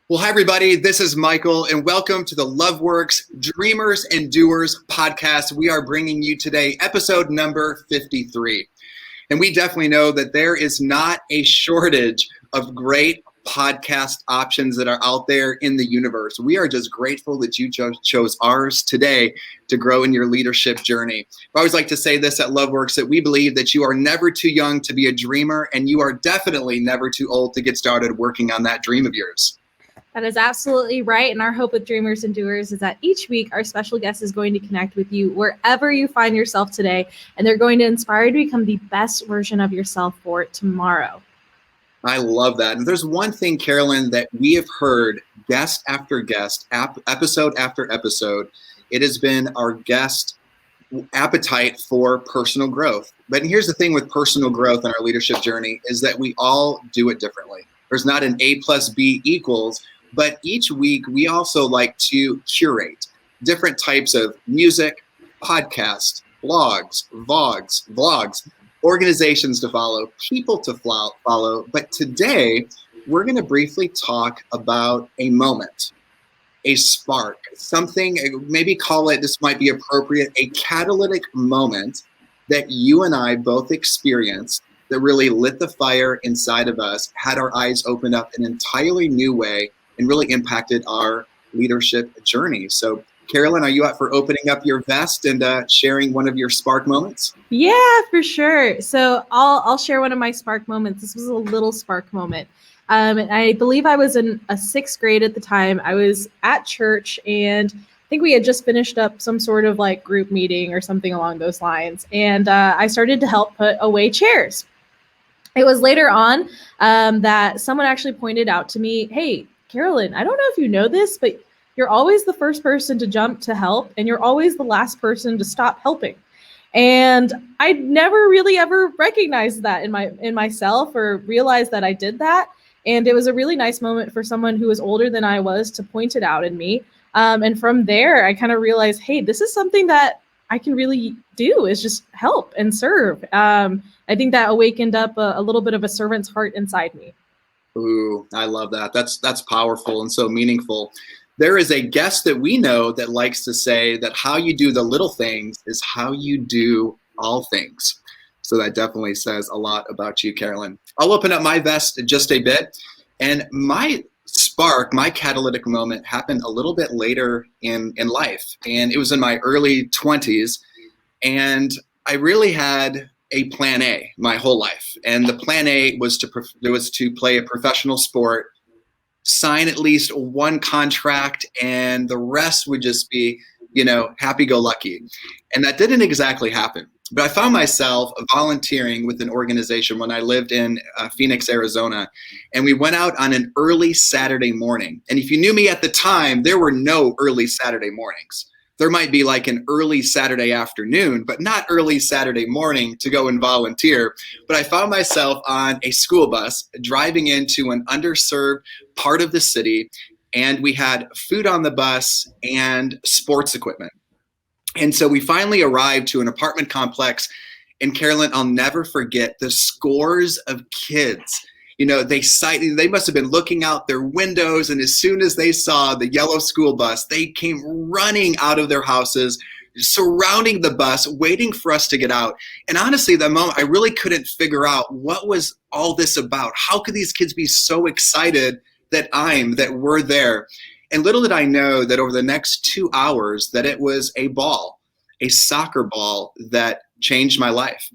Well, hi, everybody. This is Michael, and welcome to the LoveWorks Dreamers and Doers podcast. We are bringing you today episode number 53. And we definitely know that there is not a shortage of great podcast options that are out there in the universe. We are just grateful that you chose ours today to grow in your leadership journey. I always like to say this at LoveWorks, that we believe that you are never too young to be a dreamer, and you are definitely never too old to get started working on that dream of yours. That is absolutely right. And our hope with Dreamers and Doers is that each week our special guest is going to connect with you wherever you find yourself today, and they're going to inspire you to become the best version of yourself for tomorrow. I love that. And there's one thing, Carolyn, that we have heard guest after guest, episode after episode. It has been our guest appetite for personal growth. But here's the thing with personal growth in our leadership journey is that we all do it differently. There's not an A plus B equals. But each week, we also like to curate different types of music, podcasts, blogs, vlogs, organizations to follow, people to follow. But today, we're going to briefly talk about a moment, a spark, something, maybe call it, this might be appropriate, a catalytic moment that you and I both experienced that really lit the fire inside of us, had our eyes opened up in an entirely new way, and really impacted our leadership journey. So, Carolyn, are you up for opening up your vest and sharing one of your spark moments? Yeah, for sure. So I'll share one of my spark moments. This was a little spark moment. And I believe I was in a 6th grade at the time. I was at church, and I think we had just finished up some sort of like group meeting or something along those lines. And I started to help put away chairs. It was later on that someone actually pointed out to me, hey, Carolyn, I don't know if you know this, but you're always the first person to jump to help, and you're always the last person to stop helping. And I never really ever recognized that in myself or realized that I did that. And it was a really nice moment for someone who was older than I was to point it out in me. And from there, I kind of realized, hey, this is something that I can really do, is just help and serve. I think that awakened up a little bit of a servant's heart inside me. Ooh, I love that. That's powerful and so meaningful. There is a guest that we know that likes to say that how you do the little things is how you do all things. So that definitely says a lot about you, Carolyn. I'll open up my vest just a bit. And my spark, my catalytic moment happened a little bit later in life. And it was in my early 20s. And I really had a plan A my whole life. And the plan A was to play a professional sport, sign at least one contract, and the rest would just be, happy-go-lucky. And that didn't exactly happen. But I found myself volunteering with an organization when I lived in Phoenix, Arizona. And we went out on an early Saturday morning. And if you knew me at the time, there were no early Saturday mornings. There might be like an early Saturday afternoon, but not early Saturday morning to go and volunteer. But I found myself on a school bus driving into an underserved part of the city, and we had food on the bus and sports equipment. And so we finally arrived to an apartment complex. And Carolyn, I'll never forget the scores of kids. They must have been looking out their windows, and as soon as they saw the yellow school bus, they came running out of their houses, surrounding the bus, waiting for us to get out. And honestly, that moment, I really couldn't figure out what was all this about. How could these kids be so excited that we're there? And little did I know that over the next 2 hours, that it was a soccer ball that changed my life.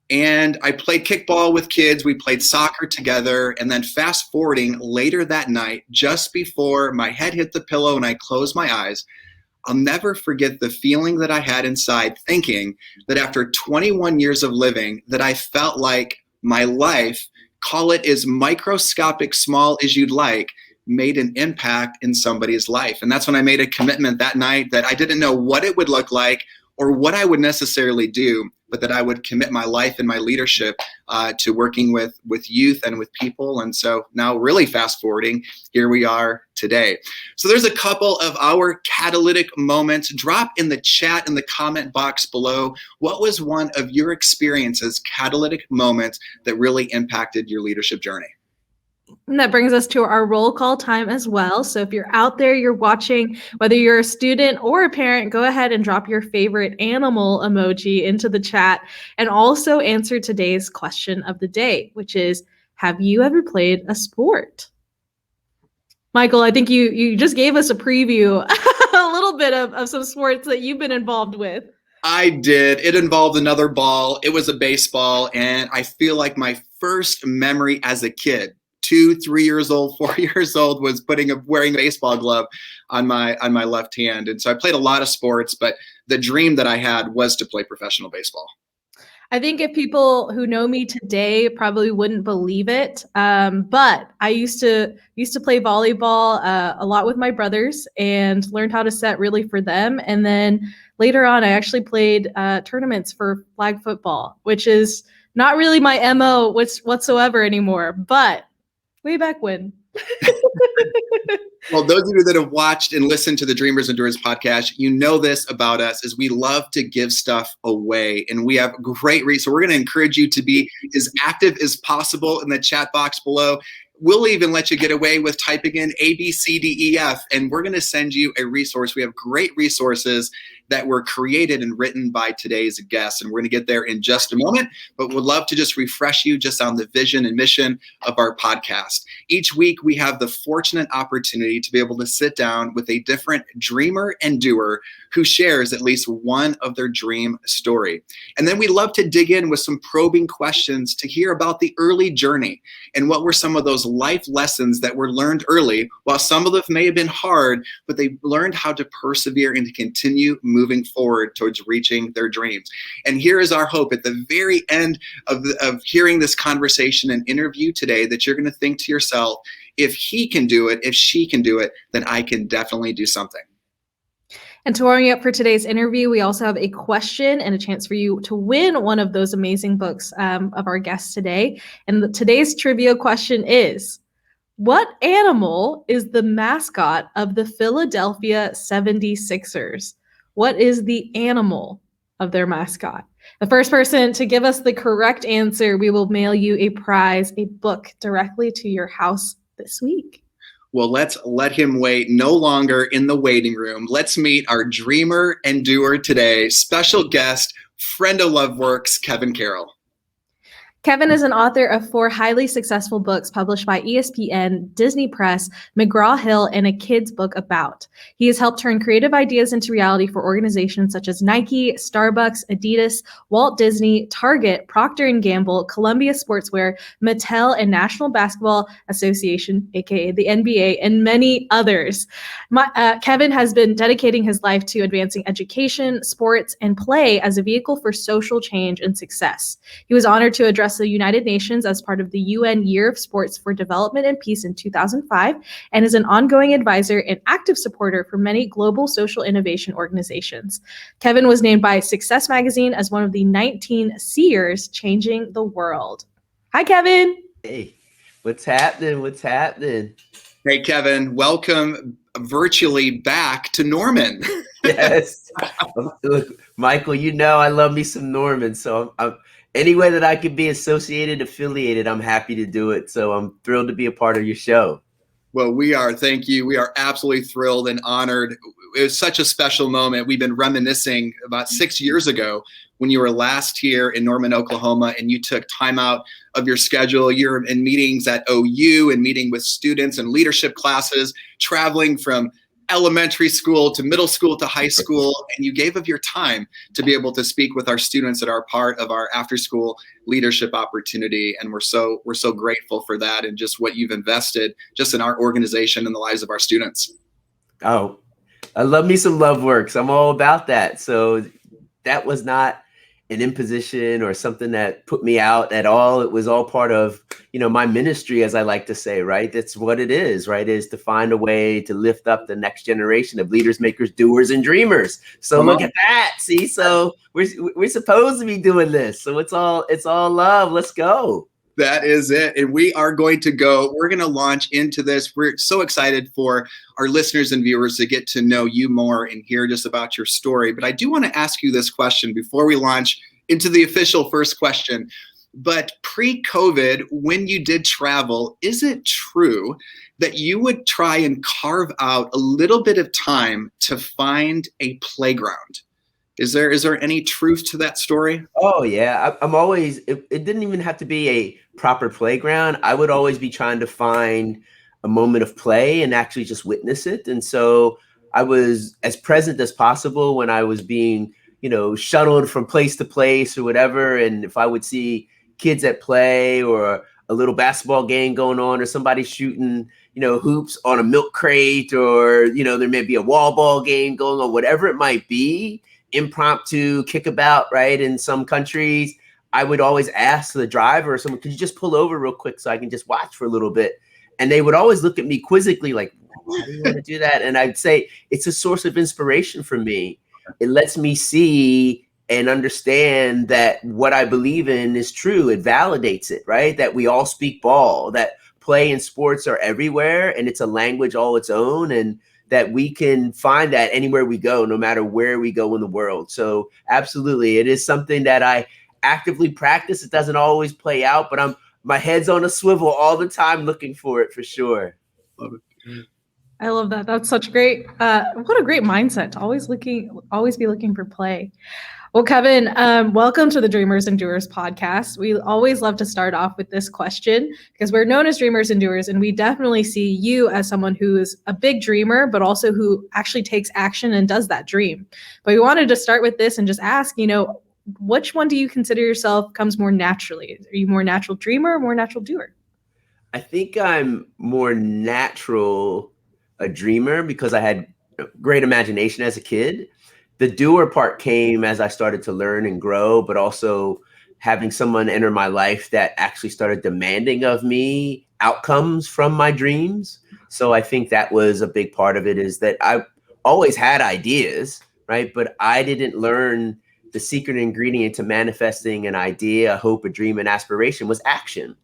And I played kickball with kids. We played soccer together. And then fast forwarding later that night, just before my head hit the pillow and I closed my eyes, I'll never forget the feeling that I had inside, thinking that after 21 years of living, that I felt like my life, call it as microscopic small as you'd like, made an impact in somebody's life. And that's when I made a commitment that night that I didn't know what it would look like or what I would necessarily do, but that I would commit my life and my leadership to working with youth and with people. And so now really fast forwarding, here we are today. So there's a couple of our catalytic moments. Drop in the chat in the comment box below. What was one of your experiences, catalytic moments that really impacted your leadership journey? And that brings us to our roll call time as well. So if you're out there, you're watching, whether you're a student or a parent, go ahead and drop your favorite animal emoji into the chat and also answer today's question of the day, which is, have you ever played a sport? Michael, I think you just gave us a preview, a little bit of some sports that you've been involved with. I did. It involved another ball. It was a baseball. And I feel like my first memory as a kid, 2, 3 years old, 4 years old, was wearing a baseball glove on my left hand. And so I played a lot of sports, but the dream that I had was to play professional baseball. I think if people who know me today probably wouldn't believe it, but I used to play volleyball a lot with my brothers and learned how to set really for them. And then later on, I actually played tournaments for flag football, which is not really my MO whatsoever anymore, but way back when. Well, those of you that have watched and listened to the Dreamers and Doers podcast, you know this about us, is we love to give stuff away. And we have great resources. So we're going to encourage you to be as active as possible in the chat box below. We'll even let you get away with typing in A, B, C, D, E, F, and we're going to send you a resource. We have great resources that were created and written by today's guests, and we're going to get there in just a moment, but would love to just refresh you just on the vision and mission of our podcast. Each week, we have the fortunate opportunity to be able to sit down with a different dreamer and doer who shares at least one of their dream story. And then we love to dig in with some probing questions to hear about the early journey and what were some of those life lessons that were learned early. While some of them may have been hard, but they learned how to persevere and to continue moving forward towards reaching their dreams. And here is our hope at the very end of hearing this conversation and interview today, that you're going to think to yourself, if he can do it, if she can do it, then I can definitely do something. And to warm you up for today's interview, we also have a question and a chance for you to win one of those amazing books of our guests today. And today's trivia question is, what animal is the mascot of the Philadelphia 76ers? What is the animal of their mascot? The first person to give us the correct answer, we will mail you a prize, a book directly to your house this week. Well, let's let him wait no longer in the waiting room. Let's meet our dreamer and doer today, special guest, friend of Loveworks, Kevin Carroll. Kevin is an author of 4 highly successful books published by ESPN, Disney Press, McGraw-Hill, and a kids book about. He has helped turn creative ideas into reality for organizations such as Nike, Starbucks, Adidas, Walt Disney, Target, Proctor Gamble, Columbia Sportswear, Mattel, and National Basketball Association, aka the NBA, and many others. Kevin has been dedicating his life to advancing education, sports, and play as a vehicle for social change and success. He was honored to address the United Nations as part of the UN Year of Sports for Development and Peace in 2005, and is an ongoing advisor and active supporter for many global social innovation organizations. Kevin was named by Success Magazine as one of the 19 SEERS changing the world. Hi, Kevin. Hey, what's happening? What's happening? Hey, Kevin, welcome virtually back to Norman. Yes. Look, Michael, you know I love me some Norman, so I'm any way that I could be affiliated, I'm happy to do it. So I'm thrilled to be a part of your show. Well, we are. Thank you. We are absolutely thrilled and honored. It was such a special moment. We've been reminiscing about 6 years ago when you were last here in Norman, Oklahoma, and you took time out of your schedule. You're in meetings at OU and meeting with students and leadership classes, traveling from elementary school to middle school to high school, and you gave of your time to be able to speak with our students that are part of our after school leadership opportunity. And we're so grateful for that and just what you've invested just in our organization and the lives of our students. Oh, I love me some Loveworks. I'm all about that. So that was not an imposition or something that put me out at all. It was all part of, my ministry, as I like to say, right? That's what it is, right? Is to find a way to lift up the next generation of leaders, makers, doers, and dreamers. So look at that. See, so we're supposed to be doing this. So it's all love. Let's go. That is it. And we're going to launch into this. We're so excited for our listeners and viewers to get to know you more and hear just about your story. But I do want to ask you this question before we launch into the official first question. but pre-COVID, when you did travel, is it true that you would try and carve out a little bit of time to find a playground? Is there any truth to that story? Oh yeah, I'm always. It didn't even have to be a proper playground. I would always be trying to find a moment of play and actually just witness it. And so I was as present as possible when I was being, shuttled from place to place or whatever. And if I would see kids at play or a little basketball game going on or somebody shooting, hoops on a milk crate, or, there may be a wall ball game going on, whatever it might be, impromptu kickabout, right? In some countries, I would always ask the driver or someone, could you just pull over real quick so I can just watch for a little bit? And they would always look at me quizzically like, why do you want to do that? And I'd say, it's a source of inspiration for me. It lets me see and understand that what I believe in is true. It validates it, right? That we all speak ball, that play and sports are everywhere, and it's a language all its own, and that we can find that anywhere we go, no matter where we go in the world. So absolutely, it is something that I actively practice. It doesn't always play out, but my head's on a swivel all the time looking for it, for sure. Love it. I love that. That's such great. What a great mindset to always be looking for play. Well, Kevin, welcome to the Dreamers and Doers podcast. We always love to start off with this question because we're known as dreamers and doers, and we definitely see you as someone who is a big dreamer, but also who actually takes action and does that dream. But we wanted to start with this and just ask, which one do you consider yourself comes more naturally? Are you more natural dreamer or more natural doer? I think I'm more natural a dreamer because I had great imagination as a kid. The doer part came as I started to learn and grow, but also having someone enter my life that actually started demanding of me outcomes from my dreams. So I think that was a big part of it, is that I always had ideas, right? But I didn't learn the secret ingredient to manifesting an idea, a hope, a dream, an aspiration was action.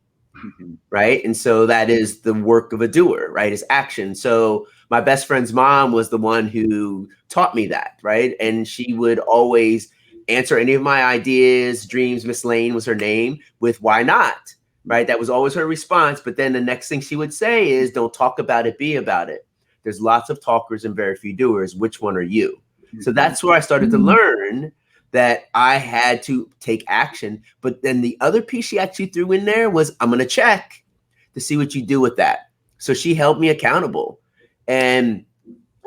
Right. And so that is the work of a doer, right? Is action. So my best friend's mom was the one who taught me that. Right. And she would always answer any of my ideas, dreams. Miss Lane was her name, with why not? Right. That was always her response. But then the next thing she would say is, don't talk about it, be about it. There's lots of talkers and very few doers. Which one are you? So that's where I started to learn that I had to take action. But then the other piece she actually threw in there was, I'm going to check to see what you do with that. So she held me accountable. And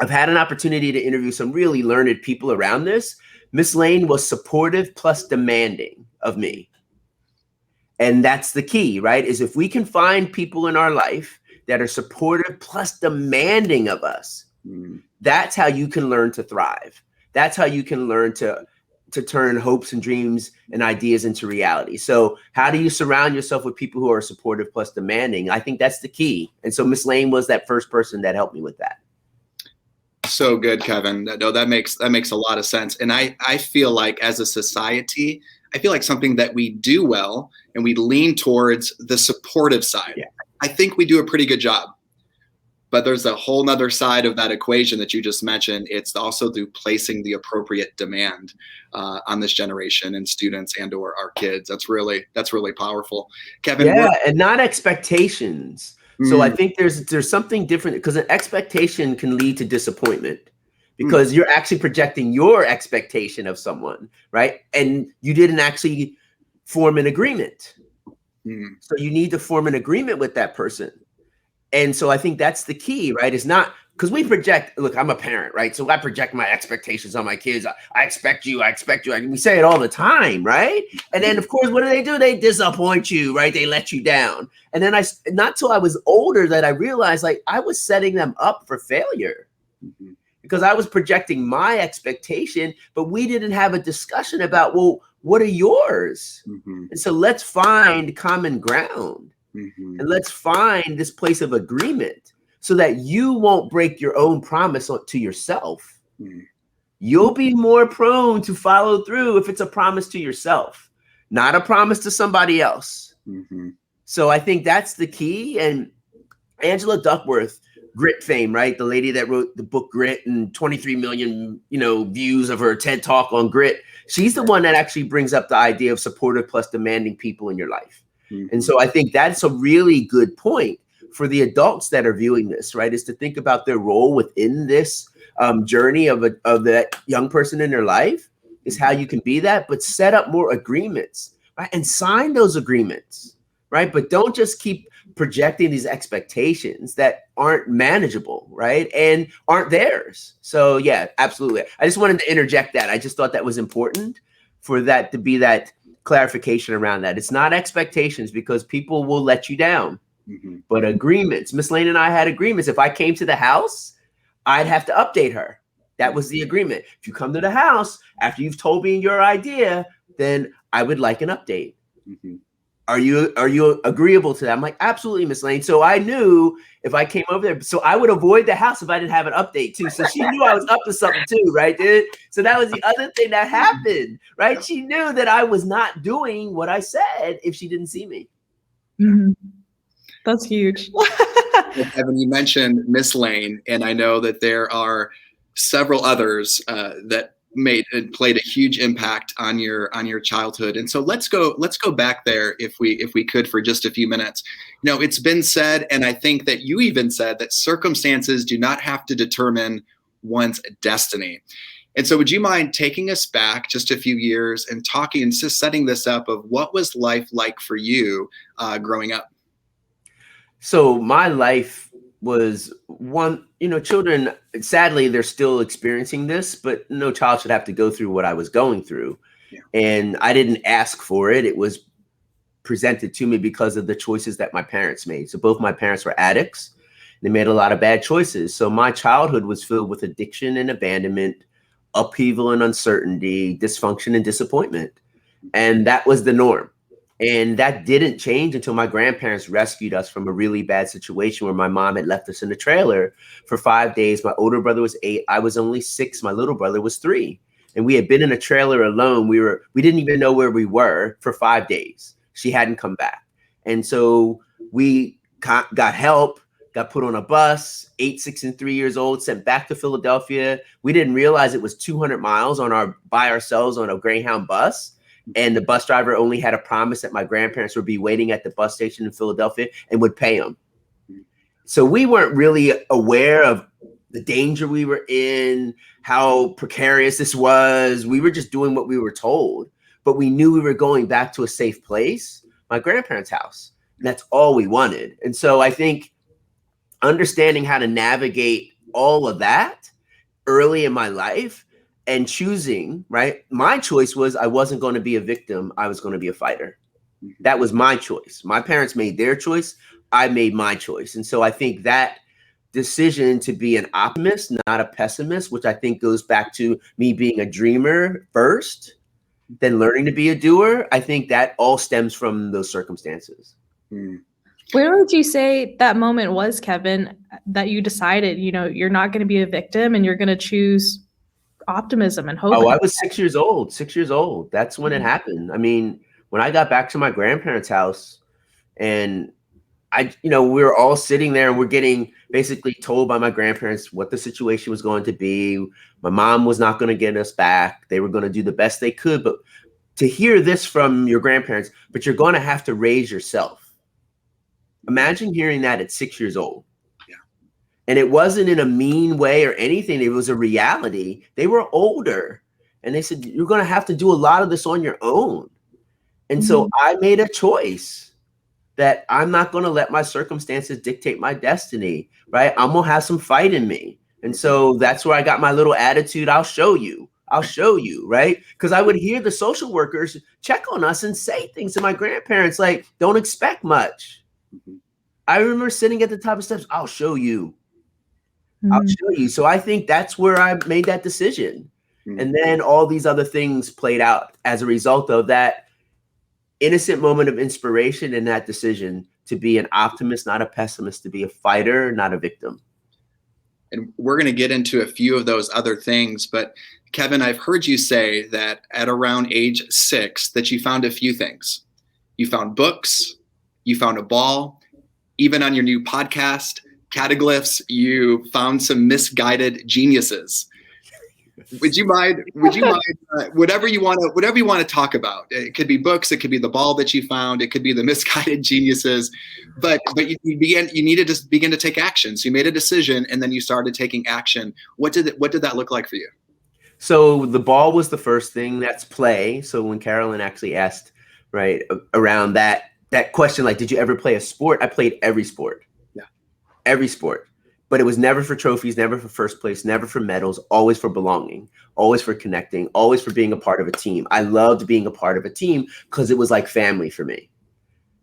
I've had an opportunity to interview some really learned people around this. Miss Lane was supportive plus demanding of me. And that's the key, right? Is if we can find people in our life that are supportive plus demanding of us, that's how you can learn to thrive. That's how you can learn to turn hopes and dreams and ideas into reality. So how do you surround yourself with people who are supportive plus demanding? I think that's the key. And so Miss Lane was that first person that helped me with that. So good, Kevin. No, that makes a lot of sense. And I feel like as a society, I feel like something that we do well and we lean towards the supportive side. Yeah. I think we do a pretty good job. But there's a whole nother side of that equation that you just mentioned. It's also through placing the appropriate demand on this generation and students and or our kids. That's really powerful, Kevin. Yeah, and not expectations. So I think there's something different, because an expectation can lead to disappointment because you're actually projecting your expectation of someone, right? And you didn't actually form an agreement. So you need to form an agreement with that person. And so I think that's the key, right? It's not because we project, look, I'm a parent, right? So I project my expectations on my kids. I expect you. We say it all the time, right? And then, of course, what do? They disappoint you, right? They let you down. And then not till I was older that I realized, like, I was setting them up for failure because I was projecting my expectation, but we didn't have a discussion about, well, what are yours? And so let's find common ground. And let's find this place of agreement so that you won't break your own promise to yourself. You'll be more prone to follow through if it's a promise to yourself, not a promise to somebody else. So I think that's the key. And Angela Duckworth Grit fame, right? The lady that wrote the book Grit and 23 million, views of her TED Talk on grit. She's the one that actually brings up the idea of supportive plus demanding people in your life. Mm-hmm. And so I think that's a really good point for the adults that are viewing this, right? Is to think about their role within this journey of that young person in their life, is how you can be that, but set up more agreements, right? And sign those agreements, right? But don't just keep projecting these expectations that aren't manageable, right? And aren't theirs. So yeah, absolutely. I just wanted to interject that. I just thought that was important for that to be that clarification around that. It's not expectations, because people will let you down, but agreements. Miss Lane and I had agreements. If I came to the house, I'd have to update her. That was the agreement. If you come to the house after you've told me your idea, then I would like an update. Are you agreeable to that? I'm like, absolutely, Miss Lane. So I knew if I came over there, so I would avoid the house if I didn't have an update too. So she knew I was up to something too, right, dude? So that was the other thing that happened, right? She knew that I was not doing what I said if she didn't see me. That's huge. Kevin, you mentioned Miss Lane, and I know that there are several others that played a huge impact on your childhood. And so let's go back there if we could for just a few minutes. It's been said, and I think that you even said, that circumstances do not have to determine one's destiny. And so would you mind taking us back just a few years and talking and just setting this up of what was life like for you growing up? So my life was children, sadly, they're still experiencing this, but no child should have to go through what I was going through. Yeah. And I didn't ask for it. It was presented to me because of the choices that my parents made. So both my parents were addicts. They made a lot of bad choices. So my childhood was filled with addiction and abandonment, upheaval and uncertainty, dysfunction and disappointment. And that was the norm. And that didn't change until my grandparents rescued us from a really bad situation where my mom had left us in a trailer for 5 days. My older brother was 8. I was only 6. My little brother was 3. And we had been in a trailer alone. We didn't even know where we were for 5 days. She hadn't come back. And so we got help, got put on a bus, 8, 6, and 3 years old, sent back to Philadelphia. We didn't realize it was 200 miles by ourselves on a Greyhound bus. And the bus driver only had a promise that my grandparents would be waiting at the bus station in Philadelphia and would pay them. So we weren't really aware of the danger we were in, how precarious this was. We were just doing what we were told, but we knew we were going back to a safe place, my grandparents' house. And that's all we wanted. And so I think understanding how to navigate all of that early in my life, and choosing, right? My choice was I wasn't going to be a victim. I was going to be a fighter. That was my choice. My parents made their choice. I made my choice. And so I think that decision to be an optimist, not a pessimist, which I think goes back to me being a dreamer first, then learning to be a doer. I think that all stems from those circumstances. Where would you say that moment was, Kevin, that you decided, you're not going to be a victim and you're going to choose optimism and hope? Oh, I was 6 years old. 6 years old. That's when it happened. I mean, when I got back to my grandparents' house, and we were all sitting there and we're getting basically told by my grandparents what the situation was going to be. My mom was not going to get us back. They were going to do the best they could. But to hear this from your grandparents, but you're going to have to raise yourself. Imagine hearing that at 6 years old. And it wasn't in a mean way or anything. It was a reality. They were older. And they said, you're going to have to do a lot of this on your own. And so I made a choice that I'm not going to let my circumstances dictate my destiny, right? I'm going to have some fight in me. And so that's where I got my little attitude. I'll show you, right? Because I would hear the social workers check on us and say things to my grandparents like, don't expect much. I remember sitting at the top of steps. I'll show you. I'll show you. So I think that's where I made that decision. And then all these other things played out as a result of that innocent moment of inspiration and that decision to be an optimist, not a pessimist, to be a fighter, not a victim. And we're going to get into a few of those other things. But Kevin, I've heard you say that at around age 6 that you found a few things. You found books, you found a ball, even on your new podcast. cataglyphs, you found some misguided geniuses. Would you mind whatever you want to talk about? It could be books, it could be the ball that you found, it could be the misguided geniuses, but you needed to begin to take action. So you made a decision and then you started taking action. What did that look like for you? So the ball was the first thing. That's play. So when Carolyn actually asked, right, around that question, like, did you ever play a sport? I played every sport. Yeah. Every sport. But it was never for trophies, never for first place, never for medals, always for belonging, always for connecting, always for being a part of a team. I loved being a part of a team because it was like family for me.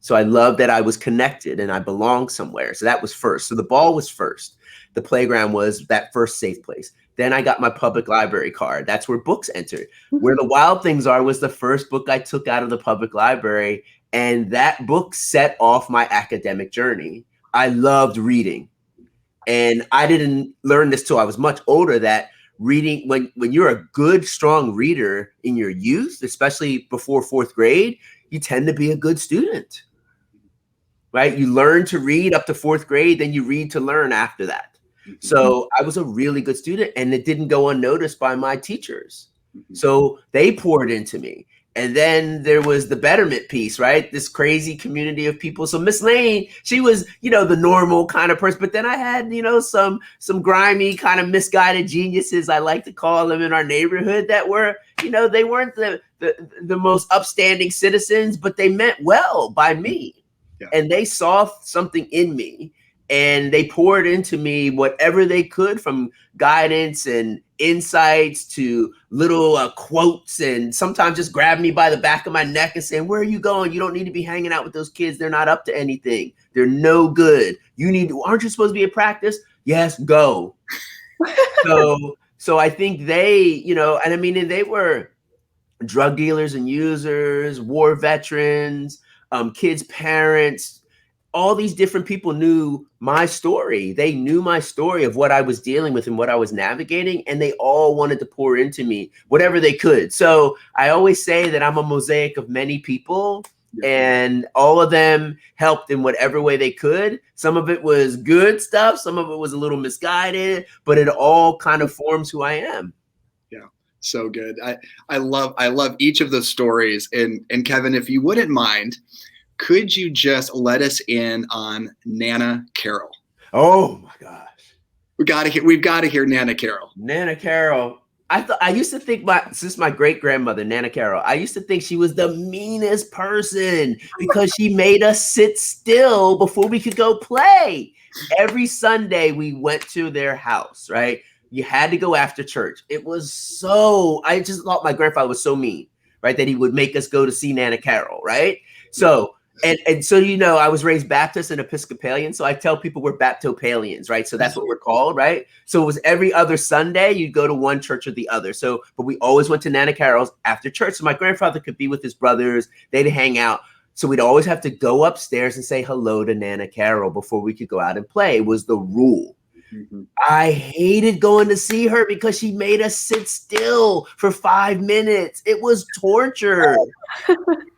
So I loved that I was connected and I belonged somewhere. So that was first. So the ball was first. The playground was that first safe place. Then I got my public library card. That's where books entered. Where the Wild Things Are was the first book I took out of the public library. And that book set off my academic journey. I loved reading. And I didn't learn this till I was much older, that reading, when you're a good, strong reader in your youth, especially before fourth grade, you tend to be a good student, right? You learn to read up to fourth grade, then you read to learn after that. So I was a really good student and it didn't go unnoticed by my teachers. So they poured into me. And then there was the betterment piece, right? This crazy community of people. So Miss Lane, she was, the normal kind of person. But then I had, some grimy kind of misguided geniuses, I like to call them, in our neighborhood that were, they weren't the most upstanding citizens, but they meant well by me. Yeah. And they saw something in me. And they poured into me whatever they could, from guidance and insights to little quotes, and sometimes just grab me by the back of my neck and saying, "Where are you going? You don't need to be hanging out with those kids. They're not up to anything. They're no good. Aren't you supposed to be at practice? Yes, go." So I think they, and they were drug dealers and users, war veterans, kids' parents. All these different people knew my story. They knew my story of what I was dealing with and what I was navigating, and they all wanted to pour into me whatever they could. So I always say that I'm a mosaic of many people, and all of them helped in whatever way they could. Some of it was good stuff, some of it was a little misguided, but it all kind of forms who I am. Yeah, so good. I love each of those stories. And Kevin, if you wouldn't mind, could you just let us in on Nana Carroll? Oh my gosh. We've got to hear Nana Carroll. Nana Carroll. I used to think since my great grandmother, Nana Carroll, I used to think she was the meanest person because she made us sit still before we could go play. Every Sunday we went to their house, right? You had to go after church. It was I just thought my grandfather was so mean, right? That he would make us go to see Nana Carroll, right? So, and so, I was raised Baptist and Episcopalian. So I tell people we're Baptopalians, right? So that's what we're called, right? So it was every other Sunday you'd go to one church or the other. So, but we always went to Nana Carroll's after church. So my grandfather could be with his brothers. They'd hang out. So we'd always have to go upstairs and say hello to Nana Carroll before we could go out and play. It was the rule. Mm-hmm. I hated going to see her because she made us sit still for 5 minutes. It was torture.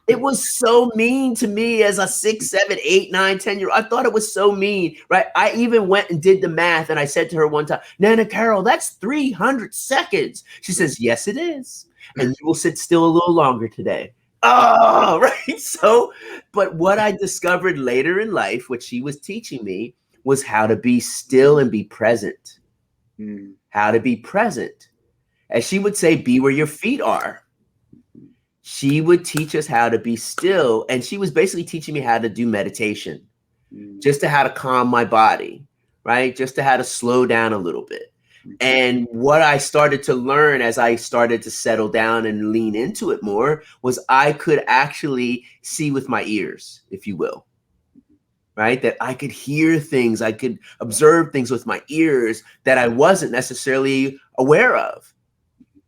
It was so mean to me as a 6, 7, 8, 9, 10-year-old. I thought it was so mean, right? I even went and did the math, and I said to her one time, "Nana Carroll, that's 300 seconds. She says, "Yes, it is. And you will sit still a little longer today." Oh, right. So, but what I discovered later in life, what she was teaching me, was how to be still and be present. How to be present. As she would say, be where your feet are. She would teach us how to be still. And she was basically teaching me how to do meditation, just to how to calm my body, right? Just to how to slow down a little bit. And what I started to learn as I started to settle down and lean into it more was I could actually see with my ears, if you will. Right? That I could hear things, I could observe things with my ears that I wasn't necessarily aware of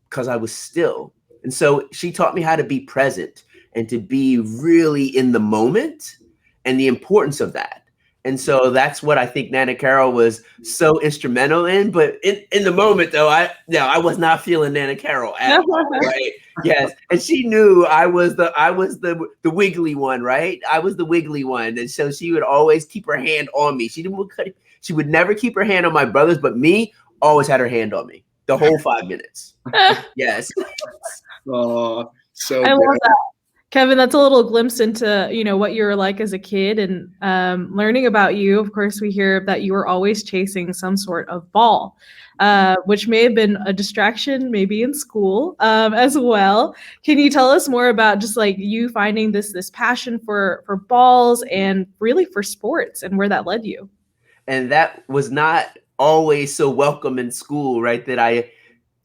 because I was still. And so she taught me how to be present and to be really in the moment and the importance of that. And so that's what I think Nana Carroll was so instrumental in. But in the moment, though, I was not feeling Nana Carroll at all, right? Yes, and she knew I was the wiggly one, right? I was the wiggly one, and so she would always keep her hand on me. She She would never keep her hand on my brothers, but me, always had her hand on me the whole 5 minutes. Yes. Oh, so I good. love that. Kevin, that's a little glimpse into, what you were like as a kid, and learning about you. Of course, we hear that you were always chasing some sort of ball, which may have been a distraction, maybe in school as well. Can you tell us more about just like you finding this passion for balls and really for sports and where that led you? And that was not always so welcome in school, right? That I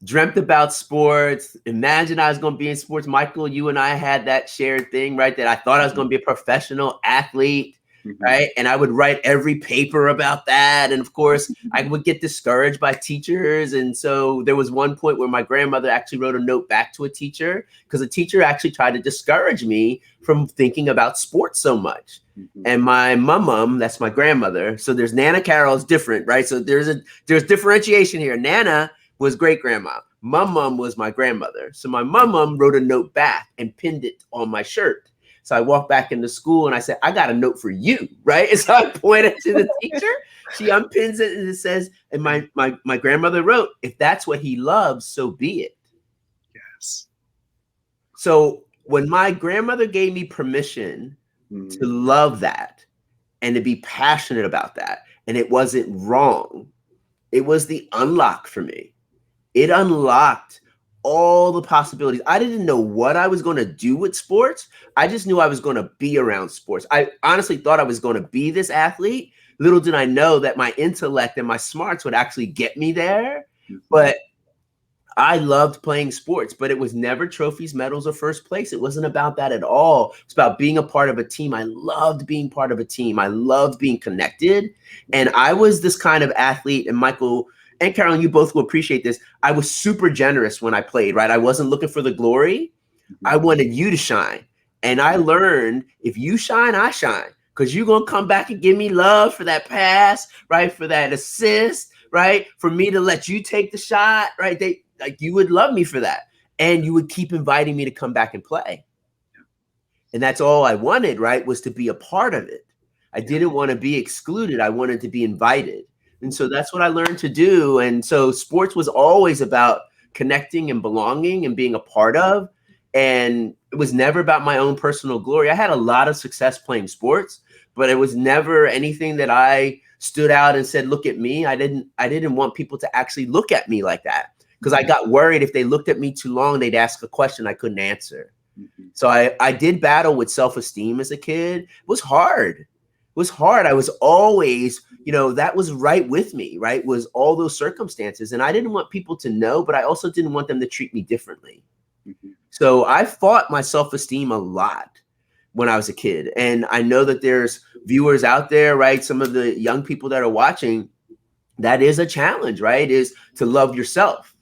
dreamt about sports, imagined I was going to be in sports. Michael, you and I had that shared thing, right? That I thought I was going to be a professional athlete, right? And I would write every paper about that. And of course, I would get discouraged by teachers. And so there was one point where my grandmother actually wrote a note back to a teacher because a teacher actually tried to discourage me from thinking about sports so much. And my mom, that's my grandmother. So there's Nana Carroll is different, right? So there's differentiation here. Nana was great grandma. Mum was my grandmother. So my mum wrote a note back and pinned it on my shirt. So I walked back into school and I said, I got a note for you, right? And so I pointed to the teacher. She unpins it and it says, and my grandmother wrote, if that's what he loves, so be it. Yes. So when my grandmother gave me permission to love that and to be passionate about that, and it wasn't wrong, it was the unlock for me. It unlocked all the possibilities. I didn't know what I was going to do with sports. I just knew I was going to be around sports. I honestly thought I was going to be this athlete. Little did I know that my intellect and my smarts would actually get me there. But I loved playing sports, but it was never trophies, medals, or first place. It wasn't about that at all. It's about being a part of a team. I loved being part of a team. I loved being connected. And I was this kind of athlete, and Michael and Carroll, you both will appreciate this. I was super generous when I played, right? I wasn't looking for the glory. I wanted you to shine. And I learned if you shine, I shine. Because you're going to come back and give me love for that pass, right? For that assist, right? For me to let you take the shot, right? You would love me for that. And you would keep inviting me to come back and play. And that's all I wanted, right? Was to be a part of it. I didn't want to be excluded. I wanted to be invited. And so that's what I learned to do. And so sports was always about connecting and belonging and being a part of. And it was never about my own personal glory. I had a lot of success playing sports, but it was never anything that I stood out and said, look at me. I didn't want people to actually look at me like that because I got worried if they looked at me too long, they'd ask a question I couldn't answer. So I did battle with self-esteem as a kid. It was hard. I was always, that was right with me, right? Was all those circumstances. And I didn't want people to know, but I also didn't want them to treat me differently. So I fought my self-esteem a lot when I was a kid. And I know that there's viewers out there, right? Some of the young people that are watching, that is a challenge, right? Is to love yourself.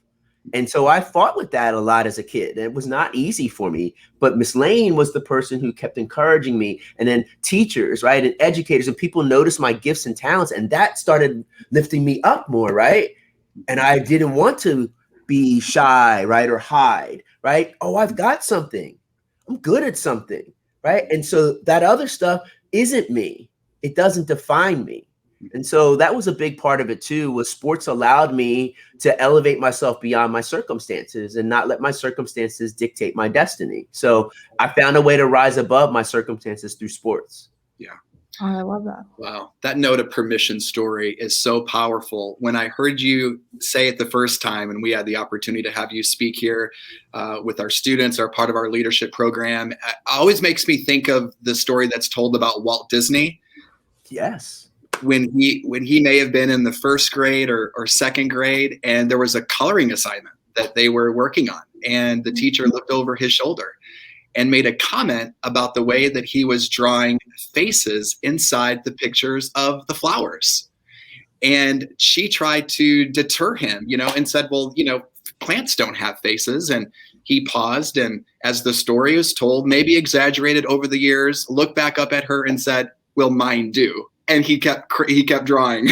And so I fought with that a lot as a kid. It was not easy for me, but Miss Lane was the person who kept encouraging me. And then teachers, right? And educators and people noticed my gifts and talents. And that started lifting me up more, right? And I didn't want to be shy, right? Or hide, right? Oh, I've got something. I'm good at something, right? And so that other stuff isn't me. It doesn't define me. And so that was a big part of it too, was sports allowed me to elevate myself beyond my circumstances and not let my circumstances dictate my destiny. So I found a way to rise above my circumstances through sports. Yeah. Oh, I love that. Wow. That note of permission story is so powerful. When I heard you say it the first time, and we had the opportunity to have you speak here with our students, are part of our leadership program, it always makes me think of the story that's told about Walt Disney. Yes. When he may have been in the first grade or second grade, and there was a coloring assignment that they were working on, and the teacher looked over his shoulder and made a comment about the way that he was drawing faces inside the pictures of the flowers. And she tried to deter him, and said, well, plants don't have faces. And he paused, and as the story is told, maybe exaggerated over the years, looked back up at her and said, well, mine do. And he kept drawing.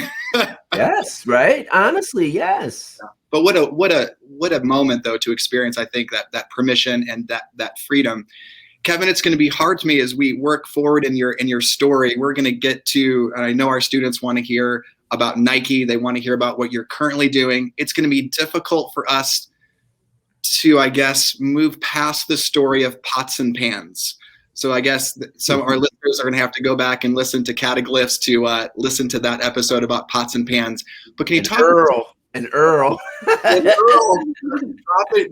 Yes, right. Honestly, yes. But what a moment though to experience. I think that permission and that freedom. Kevin, it's going to be hard to me as we work forward in your story. We're going to get to, and I know our students want to hear about Nike. They want to hear about what you're currently doing. It's going to be difficult for us to, I guess, move past the story of pots and pans. So I guess some of our listeners are going to have to go back and listen to Cataglyphs to listen to that episode about pots and pans. But can you talk Earl?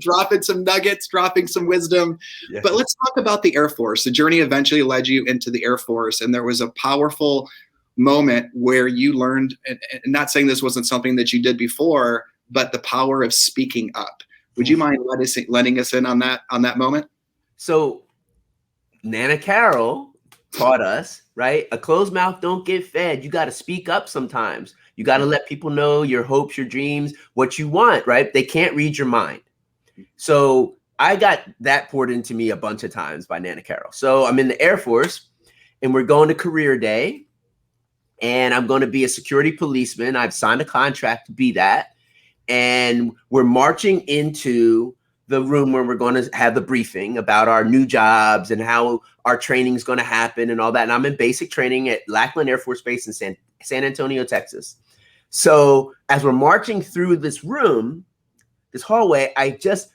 dropping some nuggets, dropping some wisdom. Yeah. But let's talk about the Air Force. The journey eventually led you into the Air Force, and there was a powerful moment where you learned, and not saying this wasn't something that you did before, but the power of speaking up. Would you mind letting us in on that moment? So Nana Carroll taught us, right? A closed mouth don't get fed. You got to speak up sometimes. You got to let people know your hopes, your dreams, what you want, right? They can't read your mind. So I got that poured into me a bunch of times by Nana Carroll. So I'm in the Air Force and we're going to career day and I'm going to be a security policeman. I've signed a contract to be that. And we're marching into the room where we're going to have the briefing about our new jobs and how our training is going to happen and all that. And I'm in basic training at Lackland Air Force Base in San Antonio, Texas. So as we're marching through this room, this hallway,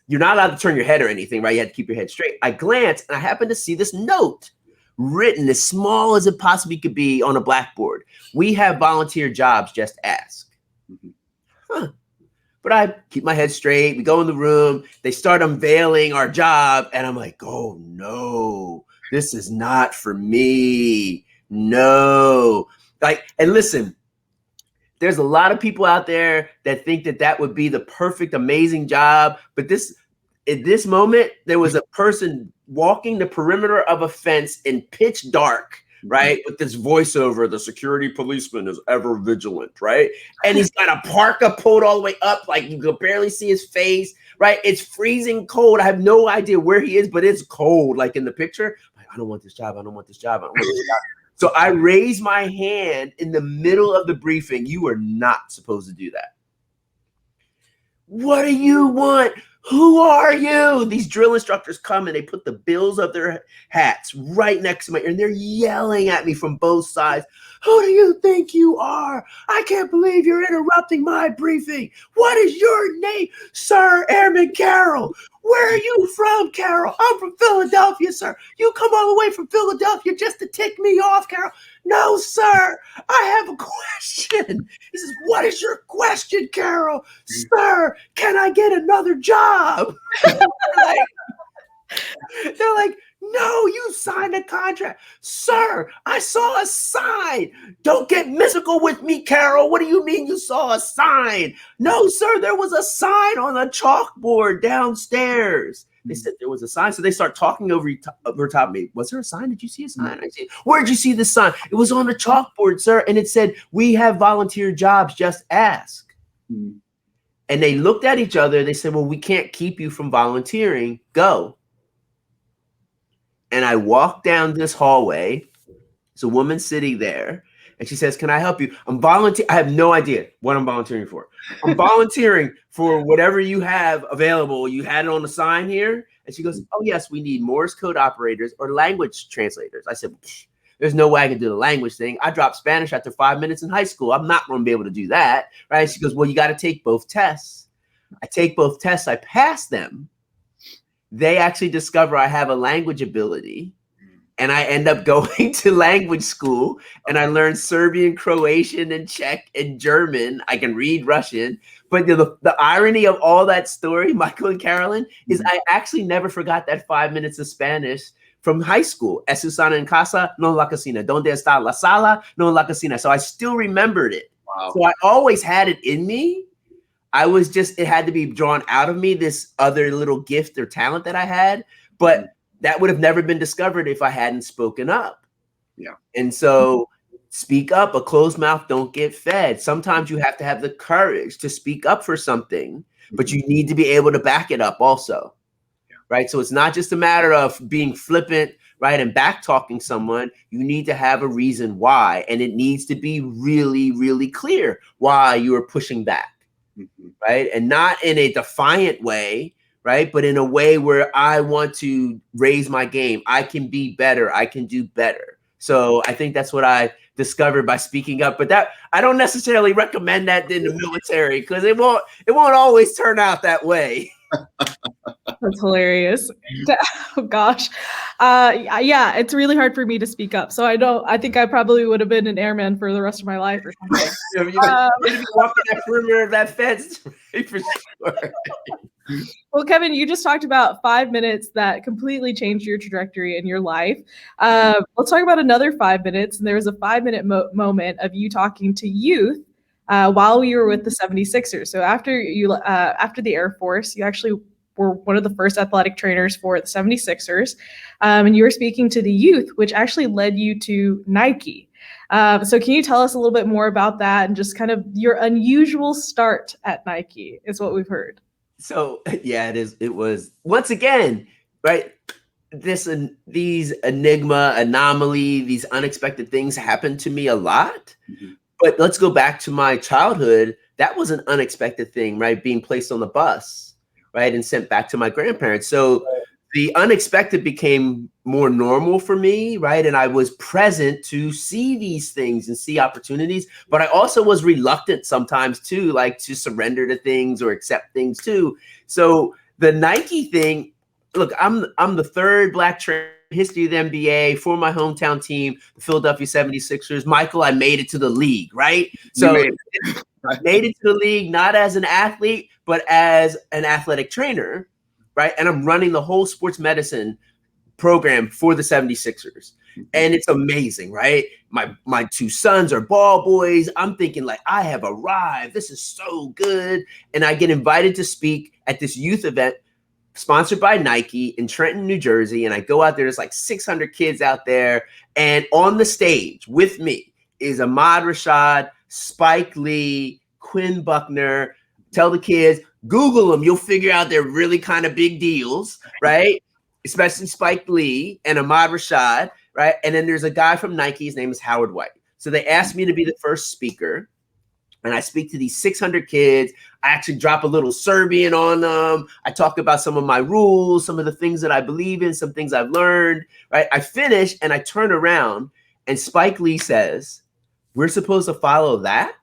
you're not allowed to turn your head or anything, right? You have to keep your head straight. I glance and I happen to see this note written as small as it possibly could be on a blackboard. We have volunteer jobs, just ask. But I keep my head straight. We go in the room. They start unveiling our job. And I'm like, oh, no, this is not for me. No. And listen, there's a lot of people out there that think that would be the perfect, amazing job. But at this moment, there was a person walking the perimeter of a fence in pitch dark, right? With this voiceover, the security policeman is ever vigilant, right? And he's got a parka pulled all the way up, like you can barely see his face, right? It's freezing cold. I have no idea where he is, but it's cold, like in the picture. Like, I don't want this job. I don't want this job. I don't want this job. So I raise my hand in the middle of the briefing. You are not supposed to do that. What do you want? Who are you? These drill instructors come and they put the bills of their hats right next to my ear and they're yelling at me from both sides. Who do you think you are? I can't believe you're interrupting my briefing. What is your name? Sir Airman Carroll. Where are you from, Carroll? I'm from Philadelphia, sir. You come all the way from Philadelphia just to tick me off, Carroll. No, sir. I have a question. He says, what is your question, Carroll? Sir, can I get another job? They're like, no, you signed a contract. Sir, I saw a sign. Don't get mystical with me, Carroll. What do you mean you saw a sign? No, sir, there was a sign on a chalkboard downstairs. They said there was a sign. So they start talking over top of me. Was there a sign? Did you see a sign? I said, where'd you see the sign? It was on the chalkboard, sir. And it said, we have volunteer jobs. Just ask. And they looked at each other. They said, well, we can't keep you from volunteering. Go. And I walk down this hallway. There's a woman sitting there. And she says, can I help you? I'm volunteering. I have no idea what I'm volunteering for. I'm volunteering for whatever you have available. You had it on the sign here. And she goes, oh, yes, we need Morse code operators or language translators. I said, there's no way I can do the language thing. I dropped Spanish after 5 minutes in high school. I'm not going to be able to do that. Right? She goes, well, you got to take both tests. I take both tests. I pass them. They actually discover I have a language ability. And I end up going to language school and I learned Serbian, Croatian, and Czech and German. I can read Russian. But the irony of all that story, Michael and Carolyn, is I actually never forgot that 5 minutes of Spanish from high school. Es Susana en casa, no la cocina. Donde está la sala, no la cocina. So I still remembered it. Wow. So I always had it in me. It had to be drawn out of me, this other little gift or talent that I had. But that would have never been discovered if I hadn't spoken up. Yeah. And so speak up. A closed mouth don't get fed. Sometimes you have to have the courage to speak up for something, but you need to be able to back it up also. Yeah. Right. So it's not just a matter of being flippant, right, and back talking someone. You need to have a reason why, and it needs to be really, really clear why you are pushing back. Right. And not in a defiant way, right, but in a way where I want to raise my game. I can be better. I can do better. So I think that's what I discovered by speaking up. But that I don't necessarily recommend that in the military, because it won't always turn out that way. That's hilarious. Oh gosh. Yeah, it's really hard for me to speak up. So I think I probably would have been an airman for the rest of my life or something. You're walking that perimeter of that fence for sure. Well, Kevin, you just talked about 5 minutes that completely changed your trajectory in your life. Let's talk about another 5 minutes. And there was a 5-minute moment of you talking to youth while you were with the 76ers. So after the Air Force, you actually were one of the first athletic trainers for the 76ers. And you were speaking to the youth, which actually led you to Nike. So can you tell us a little bit more about that and just kind of your unusual start at Nike is what we've heard. So yeah, it was once again, right? These anomaly, these unexpected things happen to me a lot. Mm-hmm. But let's go back to my childhood. That was an unexpected thing, right? Being placed on the bus, right? And sent back to my grandparents. So the unexpected became more normal for me, right? And I was present to see these things and see opportunities, but I also was reluctant sometimes too, like to surrender to things or accept things too. So the Nike thing, look, I'm the third Black trainer in history of the NBA for my hometown team, the Philadelphia 76ers. Michael, I made it to the league, right? So I made it to the league, not as an athlete, but as an athletic trainer. Right. And I'm running the whole sports medicine program for the 76ers. And it's amazing. Right. My two sons are ball boys. I'm thinking like, I have arrived. This is so good. And I get invited to speak at this youth event sponsored by Nike in Trenton, New Jersey. And I go out there. There's like 600 kids out there. And on the stage with me is Ahmad Rashad, Spike Lee, Quinn Buckner. Tell the kids, Google them. You'll figure out they're really kind of big deals, right? Especially Spike Lee and Ahmad Rashad, right? And then there's a guy from Nike. His name is Howard White. So they asked me to be the first speaker. And I speak to these 600 kids. I actually drop a little Serbian on them. I talk about some of my rules, some of the things that I believe in, some things I've learned, right? I finish and I turn around and Spike Lee says, "We're supposed to follow that?"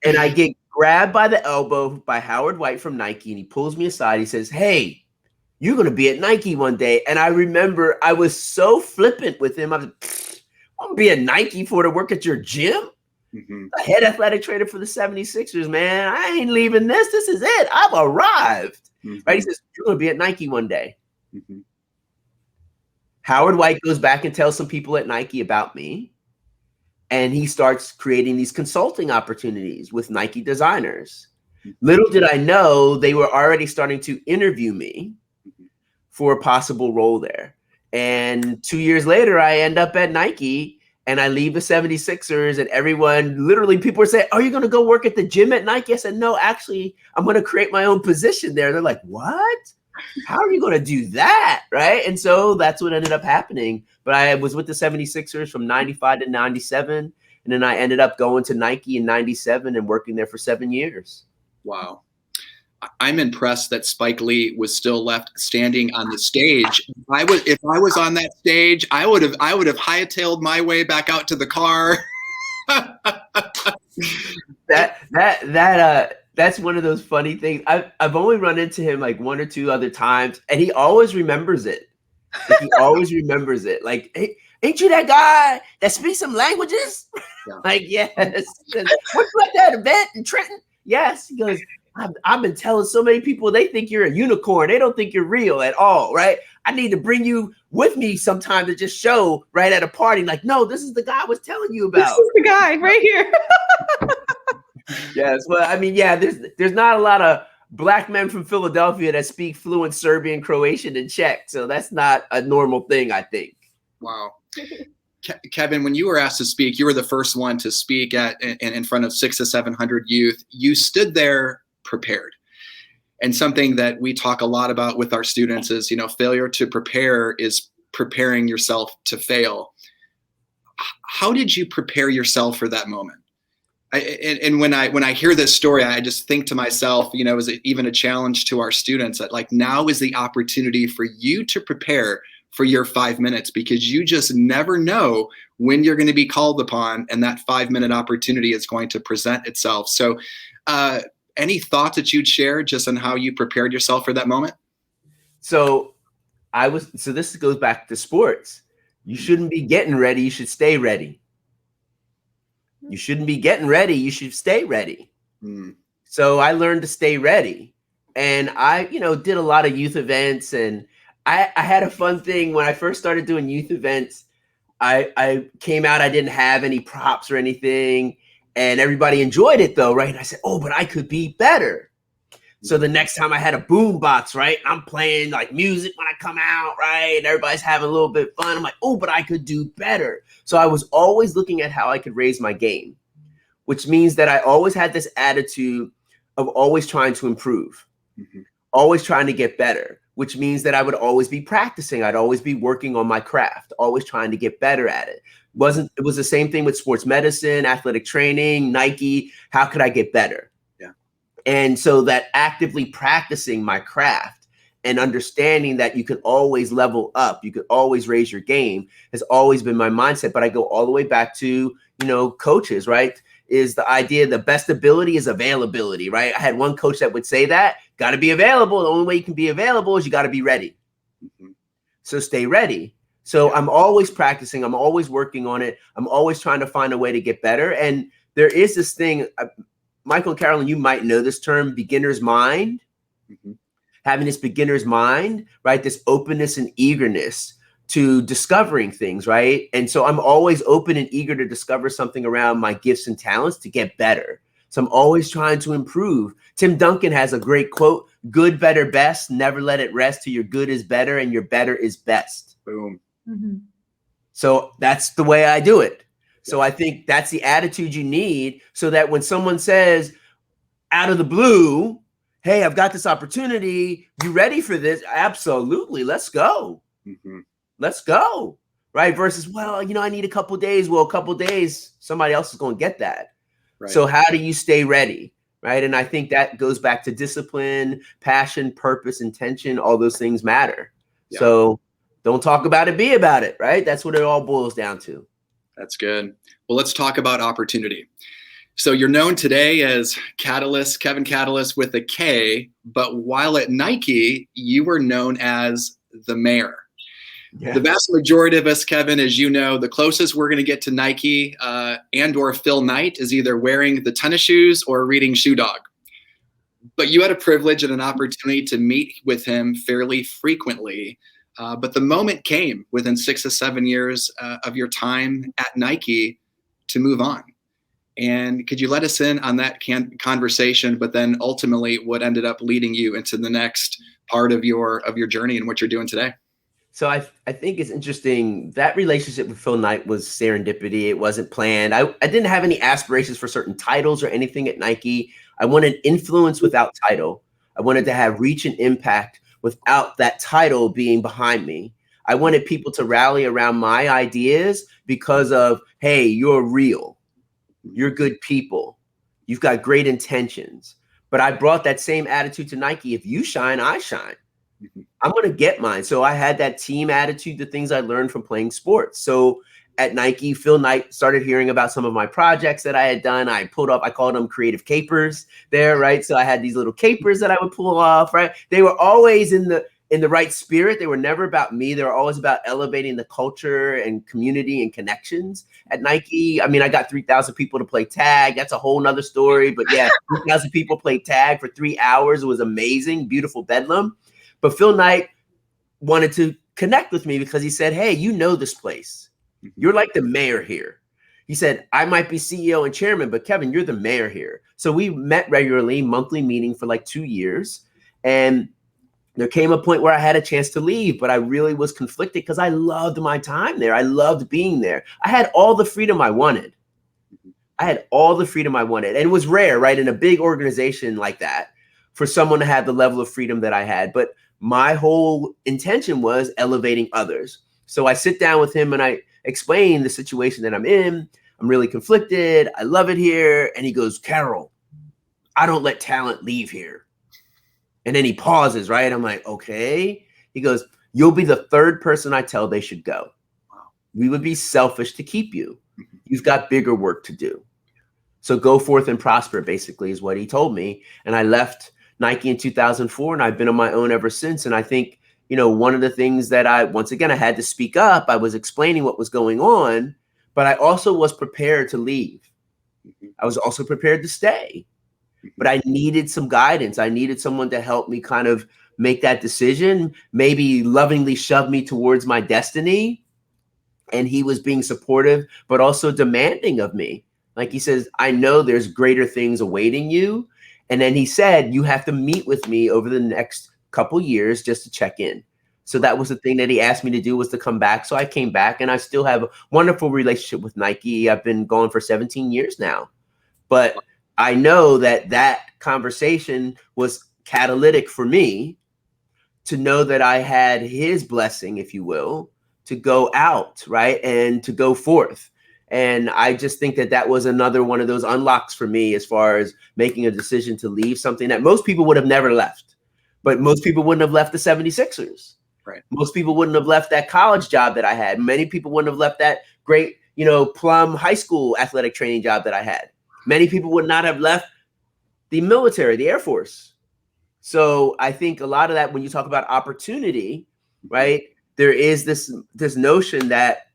And I get grabbed by the elbow by Howard White from Nike, and he pulls me aside. He says, "Hey, you're going to be at Nike one day." And I remember I was so flippant with him. I was like, "I'm going to be at Nike to work at your gym?" Mm-hmm. The head athletic trainer for the 76ers, man. I ain't leaving this. This is it. I've arrived. Mm-hmm. Right? He says, "You're going to be at Nike one day." Mm-hmm. Howard White goes back and tells some people at Nike about me. And he starts creating these consulting opportunities with Nike designers. Little did I know they were already starting to interview me for a possible role there. And 2 years later, I end up at Nike and I leave the 76ers and everyone, literally people are saying, "Are you going to go work at the gym at Nike?" I said, "No, actually, I'm going to create my own position there." They're like, "What? How are you going to do that?" Right. And so that's what ended up happening. But I was with the 76ers from 95 to 97. And then I ended up going to Nike in 97 and working there for 7 years. Wow. I'm impressed that Spike Lee was still left standing on the stage. If I was on that stage, I would have hightailed my way back out to the car. That's one of those funny things. I've only run into him like one or two other times, and he always remembers it. Like, he always remembers it. Like, "Hey, ain't you that guy that speaks some languages?" Yeah. Like, yes. Weren't you at that event in Trenton? Yes. He goes, I've been telling so many people they think you're a unicorn. They don't think you're real at all, right? I need to bring you with me sometime to just show right at a party. Like, no, this is the guy I was telling you about. This is the guy right here. Yes. Well, I mean, yeah, there's not a lot of Black men from Philadelphia that speak fluent Serbian, Croatian, and Czech. So that's not a normal thing, I think. Wow. Kevin, when you were asked to speak, you were the first one to speak in front of 600 to 700 youth. You stood there prepared. And something that we talk a lot about with our students is, failure to prepare is preparing yourself to fail. How did you prepare yourself for that moment? And when I hear this story, I just think to myself, is it even a challenge to our students that like now is the opportunity for you to prepare for your 5 minutes, because you just never know when you're going to be called upon and that 5-minute opportunity is going to present itself. So any thoughts that you'd share just on how you prepared yourself for that moment? So this goes back to sports. You shouldn't be getting ready. You should stay ready. You shouldn't be getting ready. You should stay ready. So I learned to stay ready. And I, did a lot of youth events, and I had a fun thing when I first started doing youth events. I came out, I didn't have any props or anything, and everybody enjoyed it though, right? And I said, oh, but I could be better. So the next time I had a boom box, right? I'm playing like music when I come out, right? And everybody's having a little bit of fun. I'm like, oh, but I could do better. So I was always looking at how I could raise my game, which means that I always had this attitude of always trying to improve, always trying to get better, which means that I would always be practicing. I'd always be working on my craft, always trying to get better at it. It was the same thing with sports medicine, athletic training, Nike. How could I get better? And so that actively practicing my craft and understanding that you can always level up, you could always raise your game, has always been my mindset. But I go all the way back to, coaches, right? Is the idea the best ability is availability, right? I had one coach that would say that, got to be available. The only way you can be available is you got to be ready. So stay ready. So I'm always practicing. I'm always working on it. I'm always trying to find a way to get better. And there is this thing, Michael and Carolyn, you might know this term, beginner's mind. Having this beginner's mind, right? This openness and eagerness to discovering things, right? And so I'm always open and eager to discover something around my gifts and talents to get better. So I'm always trying to improve. Tim Duncan has a great quote, good, better, best. Never let it rest till your good is better and your better is best. Boom. So that's the way I do it. So I think that's the attitude you need, so that when someone says out of the blue, hey, I've got this opportunity, you ready for this? Absolutely. Let's go. Let's go. Right. Versus, well, I need a couple of days. Well, a couple of days, somebody else is going to get that. Right. So how do you stay ready? Right. And I think that goes back to discipline, passion, purpose, intention. All those things matter. So don't talk about it, be about it. Right. That's what it all boils down to. That's good. Well, let's talk about opportunity. So you're known today as Catalyst, Kevin Catalyst with a K, but while at Nike, you were known as the mayor. The vast majority of us, Kevin, as you know, the closest we're going to get to Nike and or Phil Knight is either wearing the tennis shoes or reading Shoe Dog. But you had a privilege and an opportunity to meet with him fairly frequently. But the moment came within 6 to 7 years of your time at Nike to move on. And could you let us in on that conversation, but then ultimately what ended up leading you into the next part of your journey and what you're doing today? So I think it's interesting. That relationship with Phil Knight was serendipity. It wasn't planned. I didn't have any aspirations for certain titles or anything at Nike. I wanted influence without title. I wanted to have reach and impact without that title being behind me. I wanted people to rally around my ideas because of, hey, you're real. You're good people. You've got great intentions. But I brought that same attitude to Nike. If you shine, I shine. I'm going to get mine. So I had that team attitude, the things I learned from playing sports. So at Nike, Phil Knight started hearing about some of my projects that I had done. I called them creative capers there, right? So I had these little capers that I would pull off, right? They were always in the right spirit. They were never about me. They were always about elevating the culture and community and connections at Nike. I mean, I got 3,000 people to play tag. That's a whole nother story. But yeah, 3,000 people played tag for 3 hours. It was amazing, beautiful bedlam. But Phil Knight wanted to connect with me because he said, hey, you know this place. You're like the mayor here. He said, I might be CEO and chairman, but Kevin, you're the mayor here. So we met regularly, monthly meeting for like 2 years. And there came a point where I had a chance to leave, but I really was conflicted because I loved my time there. I loved being there. I had all the freedom I wanted. And it was rare, right? In a big organization like that, for someone to have the level of freedom that I had. But my whole intention was elevating others. So I sit down with him and I explain the situation that I'm in. I'm really conflicted. I love it here. And he goes, Carroll, I don't let talent leave here. And then he pauses, right? I'm like, okay. He goes, You'll be the third person I tell they should go. We would be selfish to keep you. You've got bigger work to do. So go forth and prosper, basically, is what he told me. And I left Nike in 2004, and I've been on my own ever since. And I think, one of the things that I had to speak up. I was explaining what was going on, but I also was prepared to leave. I was also prepared to stay, but I needed some guidance. I needed someone to help me kind of make that decision, maybe lovingly shove me towards my destiny. And he was being supportive, but also demanding of me. Like he says, I know there's greater things awaiting you. And then he said, you have to meet with me over the next couple years just to check in. So that was the thing that he asked me to do, was to come back. So I came back, and I still have a wonderful relationship with Nike. I've been going for 17 years now. But I know that conversation was catalytic for me to know that I had his blessing, if you will, to go out, right, and to go forth. And I just think that was another one of those unlocks for me as far as making a decision to leave something that most people would have never left. But most people wouldn't have left the 76ers. Right. Most people wouldn't have left that college job that I had. Many people wouldn't have left that great, Plum high school athletic training job that I had. Many people would not have left the military, the Air Force. So I think a lot of that, when you talk about opportunity, right, there is this notion that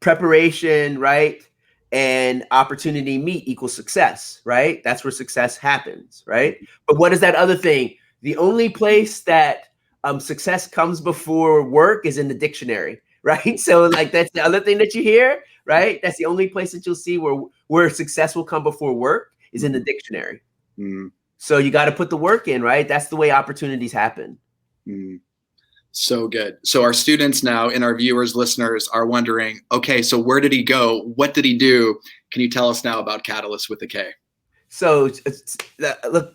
preparation, right, and opportunity meet equals success, right? That's where success happens, right? But what is that other thing? The only place that success comes before work is in the dictionary, right? So like that's the other thing that you hear, right? That's the only place that you'll see where success will come before work is in the dictionary. Mm. So you got to put the work in, right? That's the way opportunities happen. Mm. So good. So our students now and our viewers, listeners are wondering, okay, so where did he go? What did he do? Can you tell us now about Catalyst with a K? So look,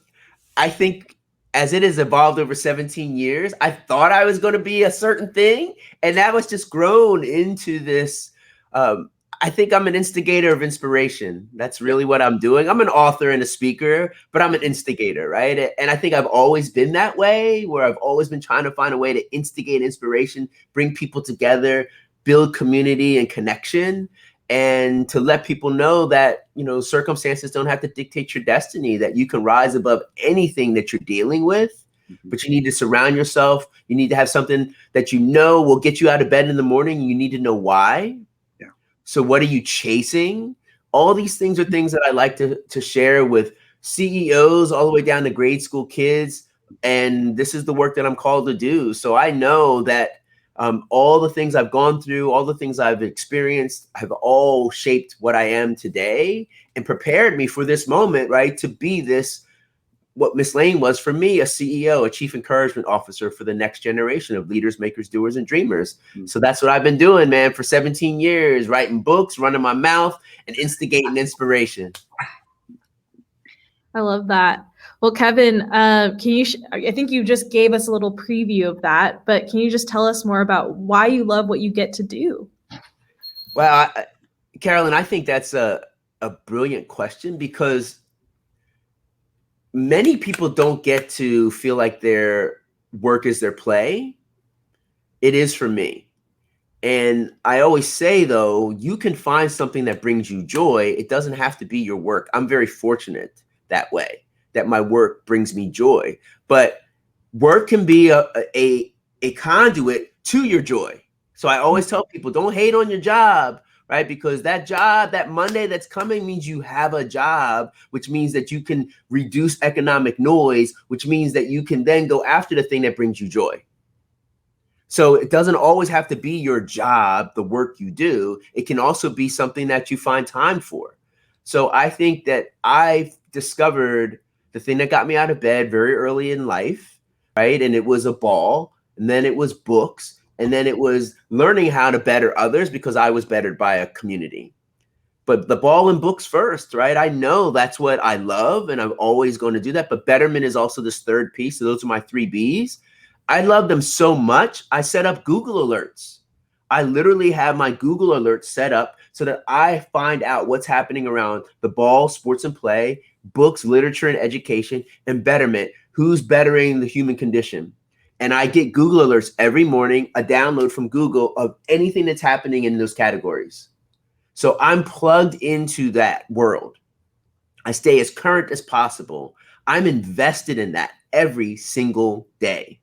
I think as it has evolved over 17 years, I thought I was going to be a certain thing. And that was just grown into this. I think I'm an instigator of inspiration. That's really what I'm doing. I'm an author and a speaker, but I'm an instigator, right? And I think I've always been that way, where I've always been trying to find a way to instigate inspiration, bring people together, build community and connection, and to let people know that, circumstances don't have to dictate your destiny, that you can rise above anything that you're dealing with, but you need to surround yourself. You need to have something that will get you out of bed in the morning. You need to know why. Yeah. So what are you chasing? All these things are things that I like to share with CEOs all the way down to grade school kids. And this is the work that I'm called to do. So I know that all the things I've gone through, all the things I've experienced have all shaped what I am today and prepared me for this moment, right? To be this, what Miss Lane was for me, a CEO, a chief encouragement officer for the next generation of leaders, makers, doers, and dreamers. Mm-hmm. So that's what I've been doing, man, for 17 years, writing books, running my mouth, and instigating inspiration. I love that. Well, Kevin, can you? I think you just gave us a little preview of that, but can you just tell us more about why you love what you get to do? Well, Carolyn, I think that's a brilliant question, because many people don't get to feel like their work is their play. It is for me. And I always say, though, you can find something that brings you joy. It doesn't have to be your work. I'm very fortunate that way, that my work brings me joy. But work can be a conduit to your joy. So I always tell people, don't hate on your job, right? Because that job, that Monday that's coming, means you have a job, which means that you can reduce economic noise, which means that you can then go after the thing that brings you joy. So it doesn't always have to be your job, the work you do. It can also be something that you find time for. So I think that I've discovered the thing that got me out of bed very early in life, right? And it was a ball, and then it was books, and then it was learning how to better others, because I was bettered by a community. But the ball and books first, right? I know that's what I love, and I'm always going to do that. But betterment is also this third piece. So those are my 3 Bs. I love them so much, I set up Google alerts. I literally have my Google alerts set up so that I find out what's happening around the ball, sports and play, books, literature and education, and betterment. Who's bettering the human condition? And I get Google alerts every morning, a download from Google of anything that's happening in those categories. So I'm plugged into that world. I stay as current as possible. I'm invested in that every single day.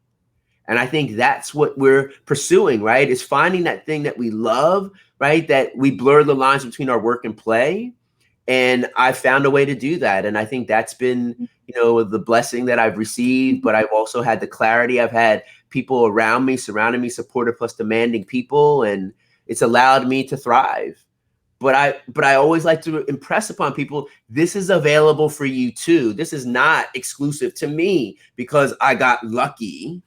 And I think that's what we're pursuing, right? Is finding that thing that we love, right? That we blur the lines between our work and play. And I found a way to do that. And I think that's been, the blessing that I've received, but I've also had the clarity. I've had people around me, surrounding me, supportive plus demanding people. And it's allowed me to thrive. But I always like to impress upon people, this is available for you too. This is not exclusive to me because I got lucky,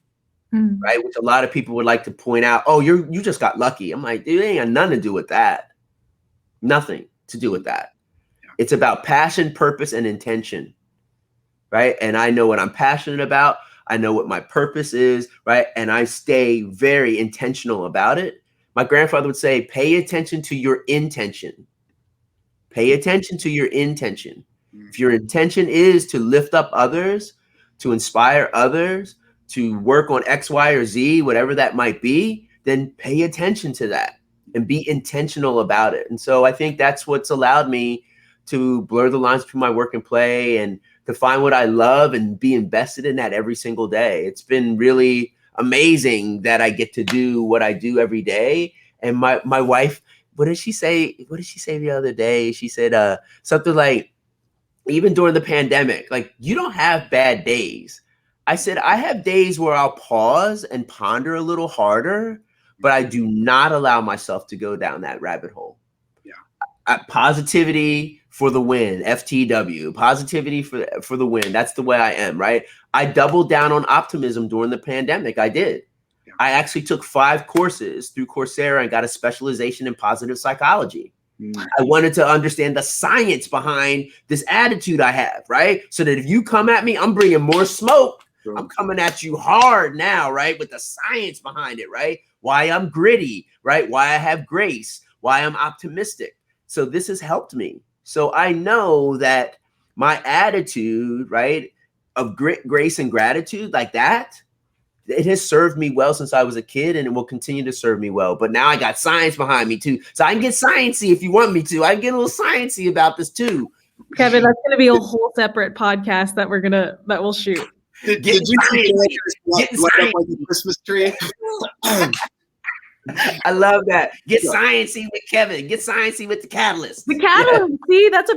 right? Which a lot of people would like to point out, oh, you just got lucky. I'm like, dude, it ain't got nothing to do with that. Nothing to do with that. It's about passion, purpose, and intention, right? And I know what I'm passionate about. I know what my purpose is, right? And I stay very intentional about it. My grandfather would say, pay attention to your intention. Pay attention to your intention. If your intention is to lift up others, to inspire others, to work on X, Y, or Z, whatever that might be, then pay attention to that and be intentional about it. And so I think that's what's allowed me to blur the lines between my work and play and to find what I love and be invested in that every single day. It's been really amazing that I get to do what I do every day. And my wife, what did she say the other day? She said something like, even during the pandemic, like, you don't have bad days. I said, I have days where I'll pause and ponder a little harder, but I do not allow myself to go down that rabbit hole. Positivity for the win, FTW, positivity for the win. That's the way I am, right? I doubled down on optimism during the pandemic. I did. I actually took 5 courses through Coursera and got a specialization in positive psychology. I wanted to understand the science behind this attitude I have, right? So that if you come at me, I'm bringing more smoke. I'm coming at you hard now, right? With the science behind it, right? Why I'm gritty, right? Why I have grace, why I'm optimistic. So this has helped me. So I know that my attitude, right, of grit, grace, and gratitude like that, it has served me well since I was a kid, and it will continue to serve me well. But now I got science behind me too. So I can get sciencey if you want me to. I can get a little sciencey about this too. Kevin, that's going to be a whole separate podcast that we'll shoot. Did you light up like a Christmas tree? I love that. Get sciencey with Kevin. Get sciencey with the catalyst. The catalyst. See, that's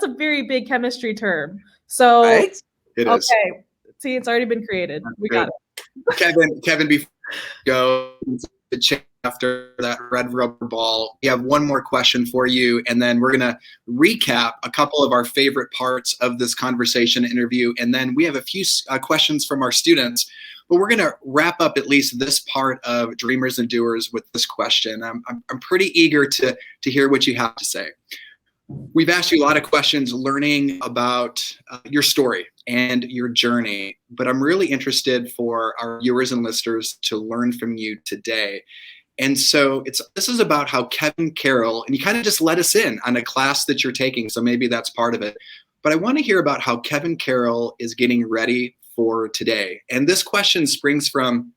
a very big chemistry term. So right? It is. Okay. See, it's already been created. We got it. Kevin, before you go to check after that red rubber ball, we have one more question for you, and then we're going to recap a couple of our favorite parts of this conversation interview, and then we have a few questions from our students. But we're going to wrap up at least this part of Dreamers and Doers with this question. I'm pretty eager to hear what you have to say. We've asked you a lot of questions learning about your story and your journey, but I'm really interested for our viewers and listeners to learn from you today. And so this is about how Kevin Carroll, and you kind of just let us in on a class that you're taking, so maybe that's part of it. But I want to hear about how Kevin Carroll is getting ready for today. And this question springs from,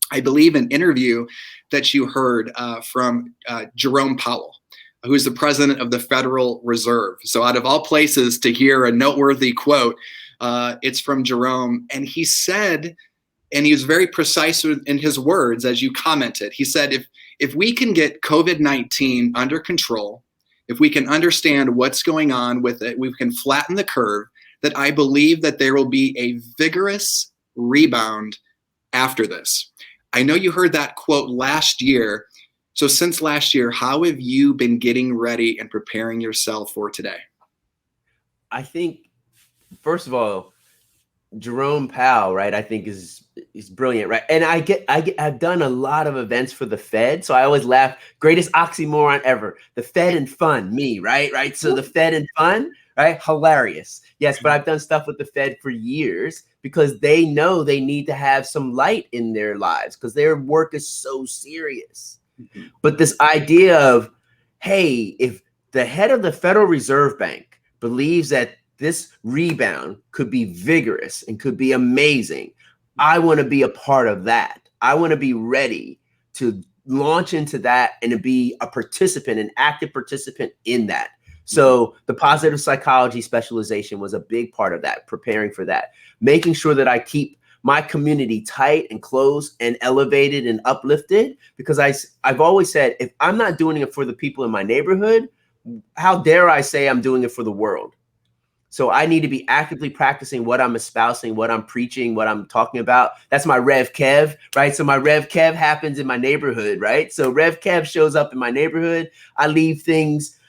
I believe, an interview that you heard from Jerome Powell, who is the president of the Federal Reserve. So out of all places to hear a noteworthy quote, it's from Jerome. And he said, and he was very precise in his words as you commented, he said, if we can get COVID-19 under control, if we can understand what's going on with it, we can flatten the curve, that I believe that there will be a vigorous rebound after this. I know you heard that quote last year. So since last year, how have you been getting ready and preparing yourself for today? I think, first of all, Jerome Powell, right, I think is brilliant, right? And I've done a lot of events for the Fed, so I always laugh. Greatest oxymoron ever: the Fed and fun, me, right? So the Fed and fun, right? Hilarious, yes. But I've done stuff with the Fed for years because they know they need to have some light in their lives because their work is so serious. Mm-hmm. But this idea of, hey, if the head of the Federal Reserve Bank believes that this rebound could be vigorous and could be amazing, I want to be a part of that. I want to be ready to launch into that and to be a participant, an active participant in that. So the positive psychology specialization was a big part of that, preparing for that, making sure that I keep my community tight and close and elevated and uplifted, because I've always said, if I'm not doing it for the people in my neighborhood, how dare I say I'm doing it for the world? So I need to be actively practicing what I'm espousing, what I'm preaching, what I'm talking about. That's my Rev Kev, right? So my Rev Kev happens in my neighborhood, right? So Rev Kev shows up in my neighborhood. I leave things,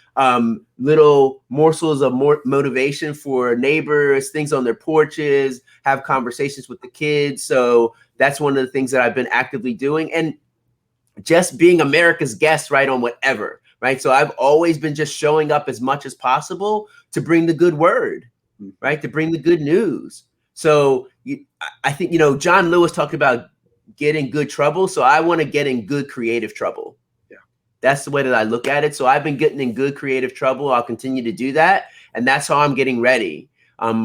little morsels of motivation for neighbors, things on their porches, have conversations with the kids. So that's one of the things that I've been actively doing. And just being America's guest, right, on whatever, right? So I've always been just showing up as much as possible to bring the good word, right? To bring the good news. So I think, John Lewis talked about getting good trouble. So I want to get in good creative trouble. Yeah, that's the way that I look at it. So I've been getting in good creative trouble. I'll continue to do that. And that's how I'm getting ready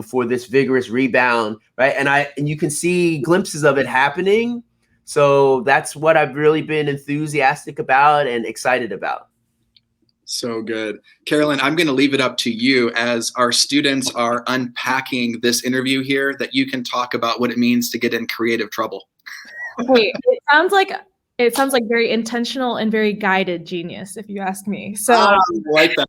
for this vigorous rebound, right? And you can see glimpses of it happening. So that's what I've really been enthusiastic about and excited about. So good. Carolyn, I'm going to leave it up to you as our students are unpacking this interview here, that you can talk about what it means to get in creative trouble. Wait, it sounds like very intentional and very guided genius, if you ask me. So I like that.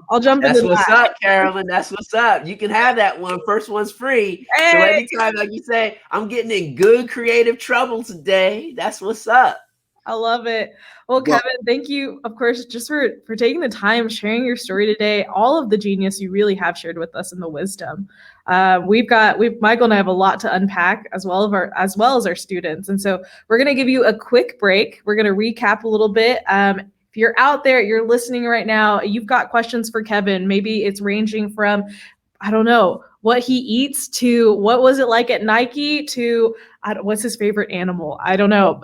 I'll jump That's into what's that. up, Carolyn. That's what's up. You can have that one. First one's free. Hey! So anytime, like you say, I'm getting in good creative trouble today. That's what's up. I love it. Well, Kevin, thank you, of course, just for taking the time, sharing your story today, all of the genius you really have shared with us and the wisdom. Michael and I have a lot to unpack as well as our students. And so we're going to give you a quick break. We're going to recap a little bit. If you're out there, you're listening right now, you've got questions for Kevin. Maybe it's ranging from, I don't know, what he eats to what was it like at Nike to what's his favorite animal? I don't know.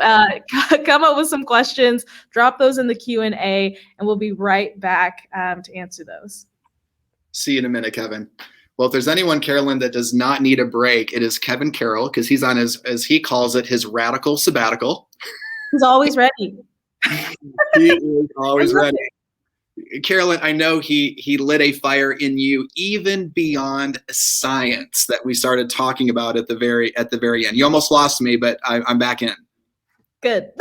Come up with some questions, drop those in the Q&A, and we'll be right back to answer those. See you in a minute, Kevin. Well, if there's anyone, Carolyn, that does not need a break, it is Kevin Carroll, because he's on his, as he calls it, his radical sabbatical. He's always ready. He is always ready. Carolyn, I know he lit a fire in you even beyond science that we started talking about at the very end. You almost lost me, but I'm back in. Good.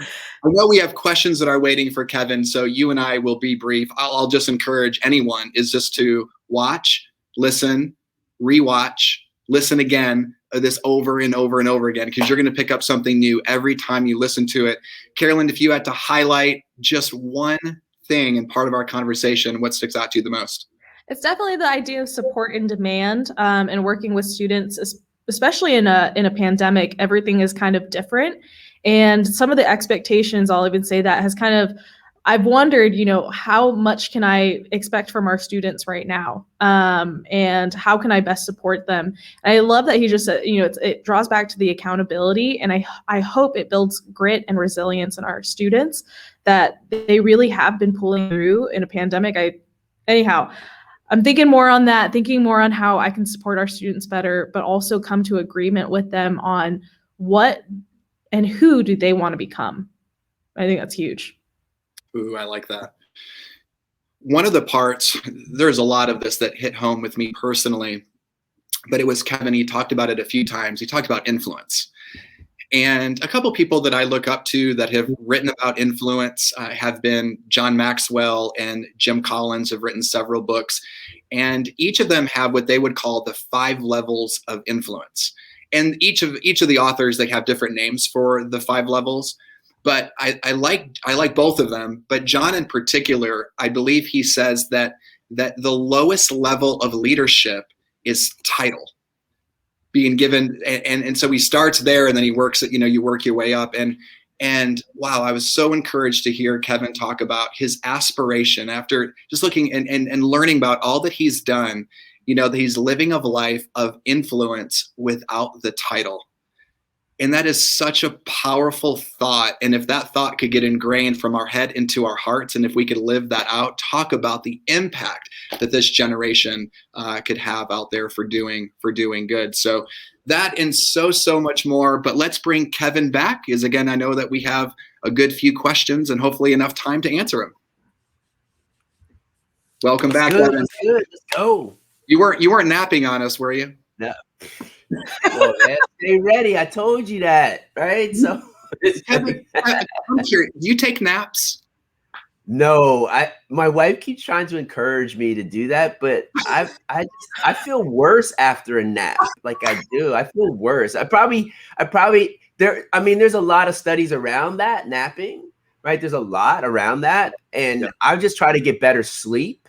I know we have questions that are waiting for Kevin, so you and I will be brief. I'll just encourage anyone is just to watch, listen, rewatch, listen again, this over and over and over again, because you're going to pick up something new every time you listen to it. Carolyn, if you had to highlight just one thing in part of our conversation, what sticks out to you the most? It's definitely the idea of support in demand and working with students, especially in a pandemic. Everything is kind of different. And some of the expectations, I'll even say that has kind of, I've wondered, how much can I expect from our students right now? And how can I best support them? And I love that he just said, it draws back to the accountability. And I hope it builds grit and resilience in our students that they really have been pulling through in a pandemic. I'm thinking more on that, thinking more on how I can support our students better, but also come to agreement with them on what and who do they want to become. I think that's huge. Ooh, I like that. One of the parts, there's a lot of this that hit home with me personally, but it was Kevin. He talked about it a few times. He talked about influence. And a couple people that I look up to that have written about influence have been John Maxwell and Jim Collins have written several books. And each of them have what they would call the 5 levels of influence. And each of the authors, they have different names for the 5 levels. But I like both of them. But John in particular, I believe he says that the lowest level of leadership is title, being given, and so he starts there and then he works at, you work your way up. And wow, I was so encouraged to hear Kevin talk about his aspiration after just looking and learning about all that he's done, that he's living a life of influence without the title. And that is such a powerful thought. And if that thought could get ingrained from our head into our hearts, and if we could live that out, talk about the impact that this generation could have out there for doing good. So that and so much more. But let's bring Kevin back, as again, I know that we have a good few questions and hopefully enough time to answer them. Welcome back, good, Kevin. Good. Let's go. You weren't napping on us, were you? No. Well, man, stay ready. I told you that, right? So Kevin, I'm curious, do you take naps? No, my wife keeps trying to encourage me to do that, but I feel worse after a nap. Like I do. I feel worse. I probably there's a lot of studies around that napping, right? There's a lot around that. And I just try to get better sleep.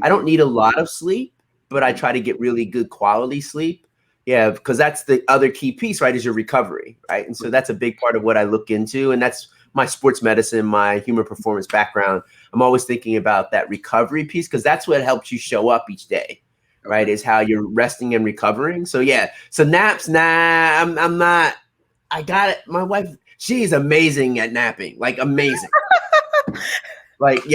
I don't need a lot of sleep, but I try to get really good quality sleep. Yeah, because that's the other key piece, right? Is your recovery, right? And so that's a big part of what I look into. And that's my sports medicine, my human performance background. I'm always thinking about that recovery piece because that's what helps you show up each day, right? Is how you're resting and recovering. So yeah, so naps, I'm not. I got it. My wife, she's amazing at napping, like amazing. Like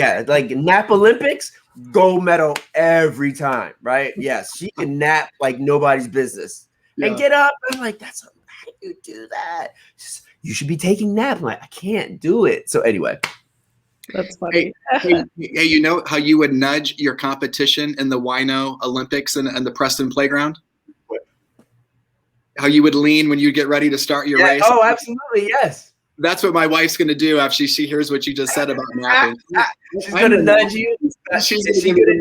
nap Olympics, gold medal every time, right? Yes, she can nap like nobody's business and get up. I'm like, how do you do that? You should be taking naps. I'm like, I can't do it. So anyway. That's funny. Hey, you know how you would nudge your competition in the Wino Olympics and the Preston Playground? How you would lean when you get ready to start your race? Oh, absolutely, yes. That's what my wife's going to do after she hears what you just said about napping. She's going to nudge you. She's good at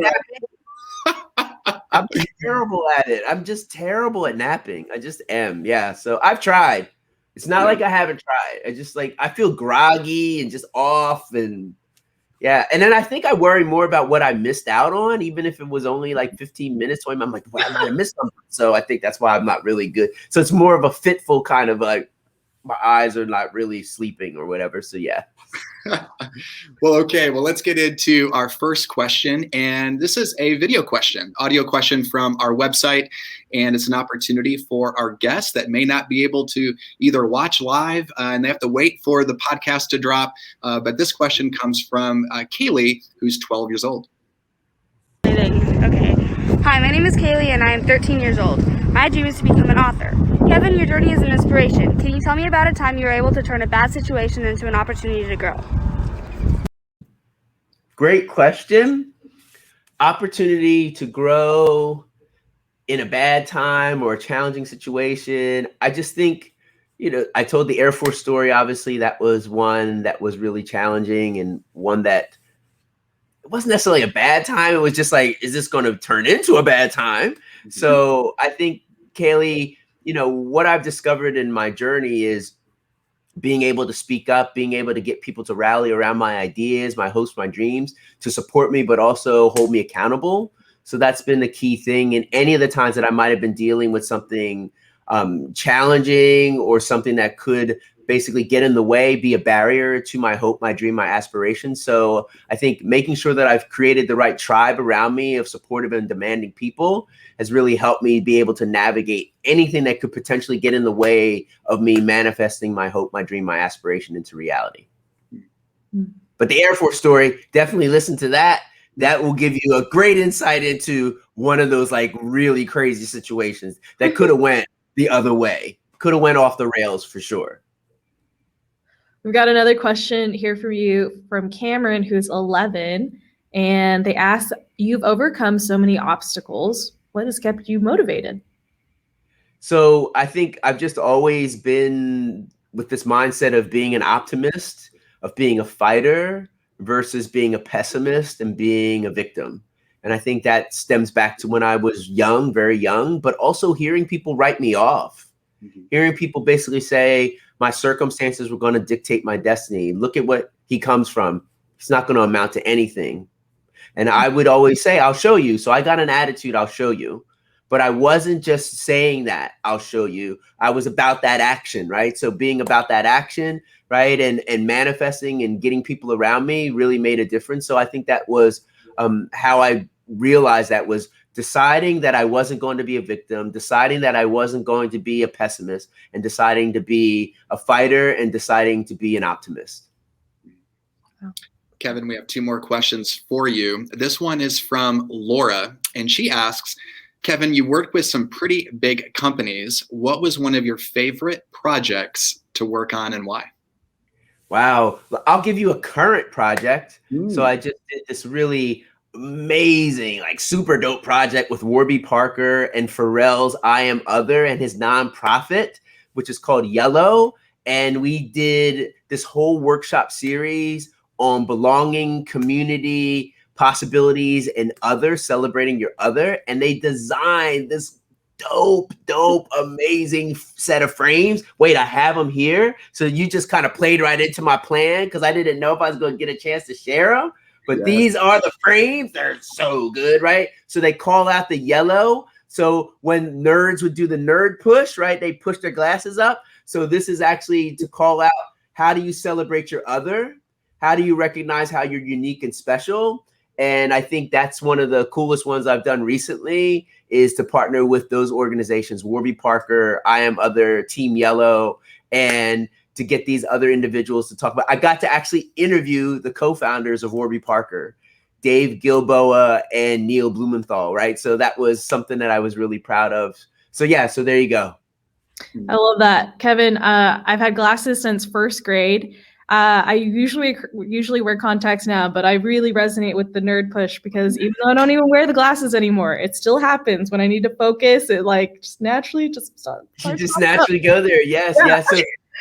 napping. I'm terrible at it. I'm just terrible at napping. I just am. Yeah. So I've tried. It's not like I haven't tried. I just I feel groggy and just off and yeah. And then I think I worry more about what I missed out on, even if it was only like 15 minutes. I'm like, well, I might have missed something. So I think that's why I'm not really good. So it's more of a fitful kind of like, my eyes are not really sleeping or whatever. So yeah. Well, okay. Well, let's get into our first question. And this is a video question, audio question from our website. And it's an opportunity for our guests that may not be able to either watch live and they have to wait for the podcast to drop. But this question comes from Kaylee, who's 12 years old. Okay. Hi, my name is Kaylee and I am 13 years old. My dream is to become an author. Kevin, your journey is an inspiration. Can you tell me about a time you were able to turn a bad situation into an opportunity to grow? Great question. Opportunity to grow in a bad time or a challenging situation. I just think, I told the Air Force story. Obviously, that was one that was really challenging and one that it wasn't necessarily a bad time. It was just like, is this going to turn into a bad time? Mm-hmm. So I think, Kaylee, what I've discovered in my journey is being able to speak up, being able to get people to rally around my ideas, my hopes, my dreams, to support me, but also hold me accountable. So that's been the key thing. In any of the times that I might have been dealing with something challenging or something that could basically get in the way, be a barrier to my hope, my dream, my aspiration. So I think making sure that I've created the right tribe around me of supportive and demanding people has really helped me be able to navigate anything that could potentially get in the way of me manifesting my hope, my dream, my aspiration into reality. But the Air Force story, definitely listen to that. That will give you a great insight into one of those like really crazy situations that could have went the other way, could have went off the rails for sure. We've got another question here for you from Cameron, who's 11, and they ask, you've overcome so many obstacles. What has kept you motivated? So I think I've just always been with this mindset of being an optimist, of being a fighter versus being a pessimist and being a victim. And I think that stems back to when I was young, very young, but also hearing people write me off, hearing people basically say, my circumstances were going to dictate my destiny. Look at what he comes from. It's not going to amount to anything. And I would always say, I'll show you. So I got an attitude, I'll show you. But I wasn't just saying that, I'll show you. I was about that action, right? So being about that action, right? And manifesting and getting people around me really made a difference. So I think that was how I realized that was deciding that I wasn't going to be a victim, deciding that I wasn't going to be a pessimist, and deciding to be a fighter and deciding to be an optimist. Kevin, we have 2 more questions for you. This one is from Laura, and she asks, Kevin, you worked with some pretty big companies. What was one of your favorite projects to work on and why? Wow. I'll give you a current project. So I just did this really amazing, like super dope project with Warby Parker and Pharrell's I Am Other and his nonprofit, which is called Yellow. And we did this whole workshop series on belonging, community, possibilities, and other, celebrating your other. And they designed this dope, amazing set of frames. Wait, I have them here. So you just kind of played right into my plan because I didn't know if I was going to get a chance to share them. But these are the frames. They're so good, right? So they call out the yellow. So when nerds would do the nerd push, right, they push their glasses up. So this is actually to call out, how do you celebrate your other? How do you recognize how you're unique and special? And I think that's one of the coolest ones I've done recently, is to partner with those organizations, Warby Parker, I Am Other, Team Yellow, and to get these other individuals to talk about. I got to actually interview the co-founders of Warby Parker, Dave Gilboa and Neil Blumenthal, right? So that was something that I was really proud of. So yeah, so there you go. I love that. Kevin, I've had glasses since first grade. I usually wear contacts now, but I really resonate with the nerd push because even though I don't even wear the glasses anymore, it still happens when I need to focus. It like just naturally You just naturally go there. Yes, yeah. So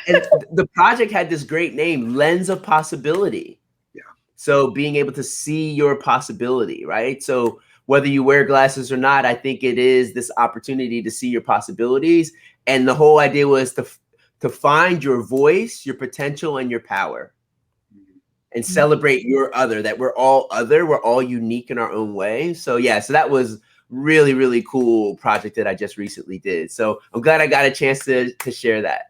and the project had this great name, Lens of Possibility. Yeah. So being able to see your possibility, right? So whether you wear glasses or not, I think it is this opportunity to see your possibilities. And the whole idea was to find your voice, your potential, and your power, and celebrate your other, that we're all other, we're all unique in our own way. So yeah, so that was really, really cool project that I just recently did. So I'm glad I got a chance to share that.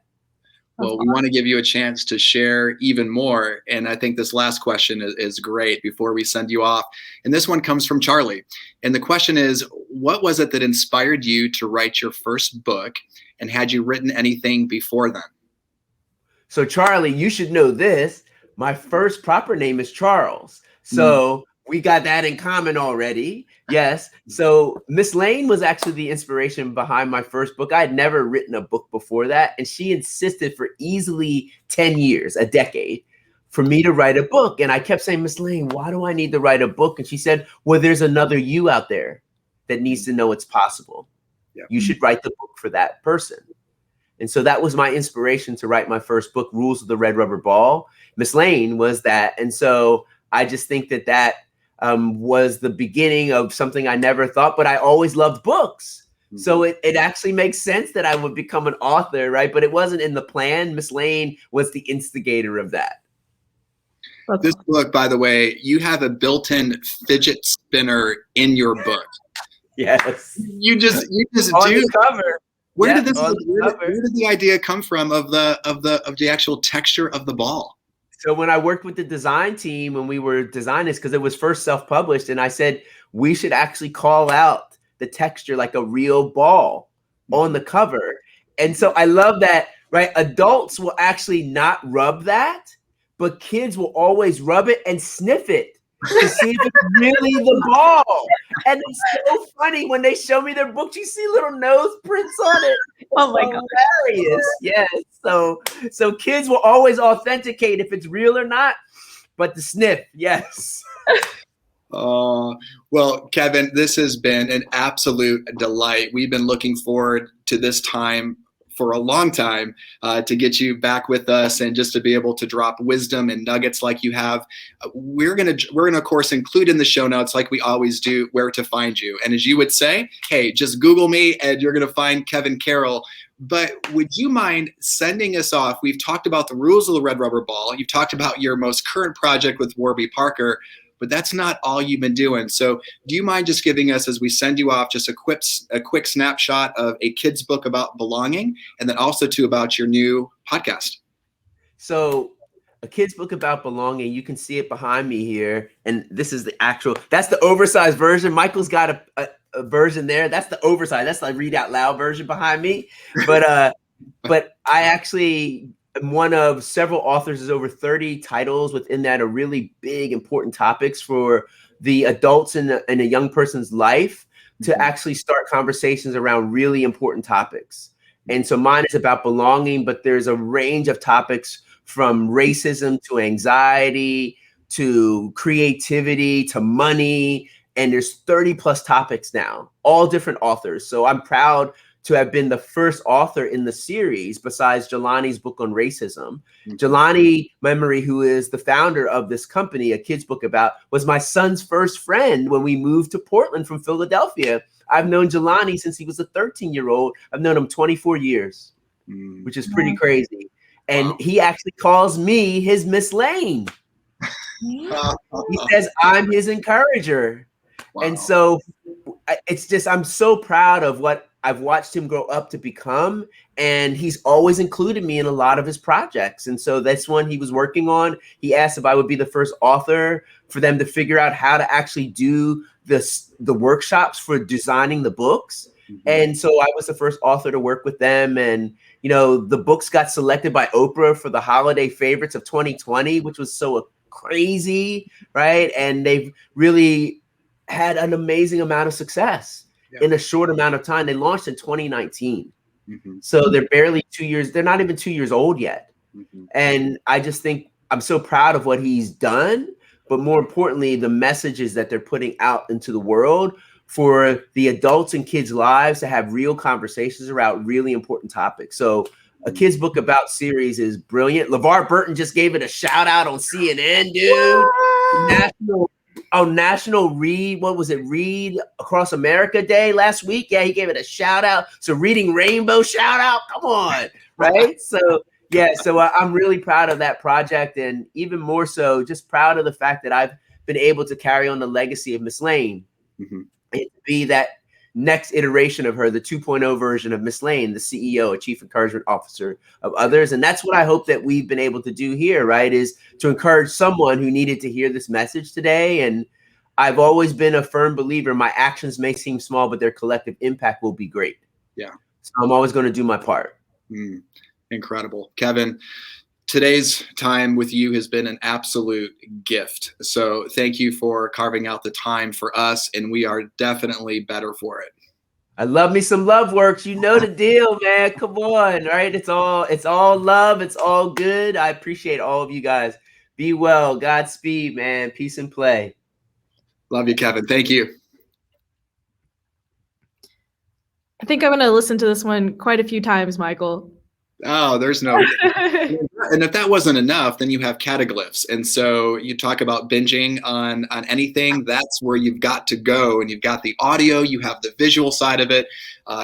Well, we want to give you a chance to share even more. And I think this last question is great before we send you off. And this one comes from Charlie. And the question is, what was it that inspired you to write your first book? And had you written anything before then? So Charlie, you should know this. My first proper name is Charles. So we got that in common already. Yes. So Miss Lane was actually the inspiration behind my first book. I had never written a book before that. And she insisted for easily 10 years, a decade, for me to write a book. And I kept saying, Miss Lane, why do I need to write a book? And she said, well, there's another you out there that needs to know it's possible. Yeah. You should write the book for that person. And so that was my inspiration to write my first book, Rules of the Red Rubber Ball. Miss Lane was that. And so I just think that was the beginning of something I never thought, but I always loved books. So it actually makes sense that I would become an author, right? But it wasn't in the plan. Miss Lane was the instigator of that. This book, by the way, you have a built-in fidget spinner in your book. Yes. You just on do. The cover. Where did the idea come from of the actual texture of the ball? So when I worked with the design team, when we were designing this, because it was first self-published, and I said, we should actually call out the texture like a real ball on the cover. And so I love that, right? Adults will actually not rub that, but kids will always rub it and sniff it to see if it's really the ball. And it's so funny when they show me their books, you see little nose prints on it. Oh my God. Hilarious. Yes. So kids will always authenticate if it's real or not, but the sniff, yes. Well, Kevin, this has been an absolute delight. We've been looking forward to this time for a long time to get you back with us and just to be able to drop wisdom and nuggets like you have. We're gonna of course include in the show notes, like we always do, where to find you. And as you would say, hey, just Google me and you're gonna find Kevin Carroll. But would you mind sending us off? We've talked about the rules of the red rubber ball. You've talked about your most current project with Warby Parker, but that's not all you've been doing. So do you mind just giving us, as we send you off, just a quick snapshot of a kid's book about belonging, and then also too about your new podcast? So a kid's book about belonging, you can see it behind me here. And this is that's the oversized version. Michael's got version there. That's the oversized. That's the read out loud version behind me. But I actually am one of several authors. There's over 30 titles within that are really big, important topics for the adults in a young person's life to actually start conversations around really important topics. And so mine is about belonging, but there's a range of topics from racism to anxiety to creativity to money. And there's 30 plus topics now, all different authors. So I'm proud to have been the first author in the series besides Jelani's book on racism. Jelani Memory, who is the founder of this company, a kid's book about, was my son's first friend when we moved to Portland from Philadelphia. I've known Jelani since he was a 13-year-old. I've known him 24 years, which is pretty crazy. And he actually calls me his Miss Lane. He says I'm his encourager. Wow. And so it's just, I'm so proud of what I've watched him grow up to become. And he's always included me in a lot of his projects. And so that's one he was working on. He asked if I would be the first author for them to figure out how to actually do the workshops for designing the books. And so I was the first author to work with them. And, you know, the books got selected by Oprah for the holiday favorites of 2020, which was so crazy, right? And they've really had an amazing amount of success in a short amount of time. They launched in 2019. So they're barely 2 years. They're not even 2 years old yet. And I just think I'm so proud of what he's done, but more importantly, the messages that they're putting out into the world for the adults and kids' lives to have real conversations around really important topics. So a kid's book about series is brilliant. LeVar Burton just gave it a shout out on CNN, dude. National Read, what was it? Read Across America Day last week. Yeah, he gave it a shout out. So Reading Rainbow shout out. Come on, right? So yeah, so I'm really proud of that project, and even more so, just proud of the fact that I've been able to carry on the legacy of Miss Lane and be that next iteration of her, the 2.0 version of Miss Lane, the CEO, a chief encouragement officer of others. And that's what I hope that we've been able to do here, right? Is to encourage someone who needed to hear this message today. And I've always been a firm believer, my actions may seem small, but their collective impact will be great. Yeah. So I'm always going to do my part. Incredible. Kevin, today's time with you has been an absolute gift. So thank you for carving out the time for us, and we are definitely better for it. I love me some Love Works. You know the deal, man. Come on, right? It's all love. It's all good. I appreciate all of you guys. Be well. Godspeed, man. Peace and play. Love you, Kevin. Thank you. I think I'm going to listen to this one quite a few times, Michael. Oh, there's no. And if that wasn't enough, then you have cataglyphs. And so you talk about binging on anything, that's where you've got to go. And you've got the audio, you have the visual side of it.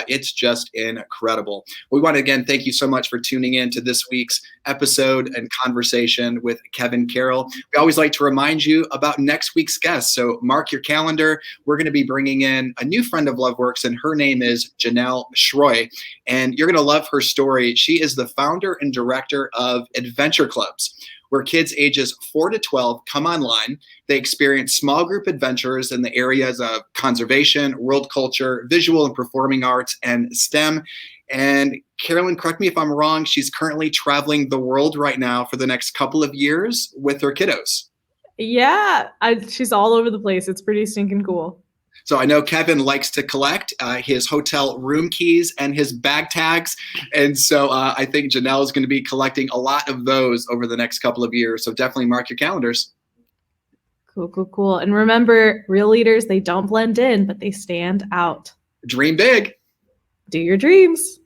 It's just incredible. We want to, again, thank you so much for tuning in to this week's episode and conversation with Kevin Carroll. We always like to remind you about next week's guest. So mark your calendar. We're going to be bringing in a new friend of LoveWorks, and her name is Janelle Schroy. And you're going to love her story. She is the founder and director of Adventure Clubs, where kids ages 4 to 12 come online. They experience small group adventures in the areas of conservation, world culture, visual and performing arts, and STEM. And Carolyn, correct me if I'm wrong, she's currently traveling the world right now for the next couple of years with her kiddos. Yeah, she's all over the place. It's pretty stinking cool. So I know Kevin likes to collect his hotel room keys and his bag tags. And so I think Janelle is going to be collecting a lot of those over the next couple of years. So definitely mark your calendars. Cool. And remember, real leaders, they don't blend in, but they stand out. Dream big. Do your dreams.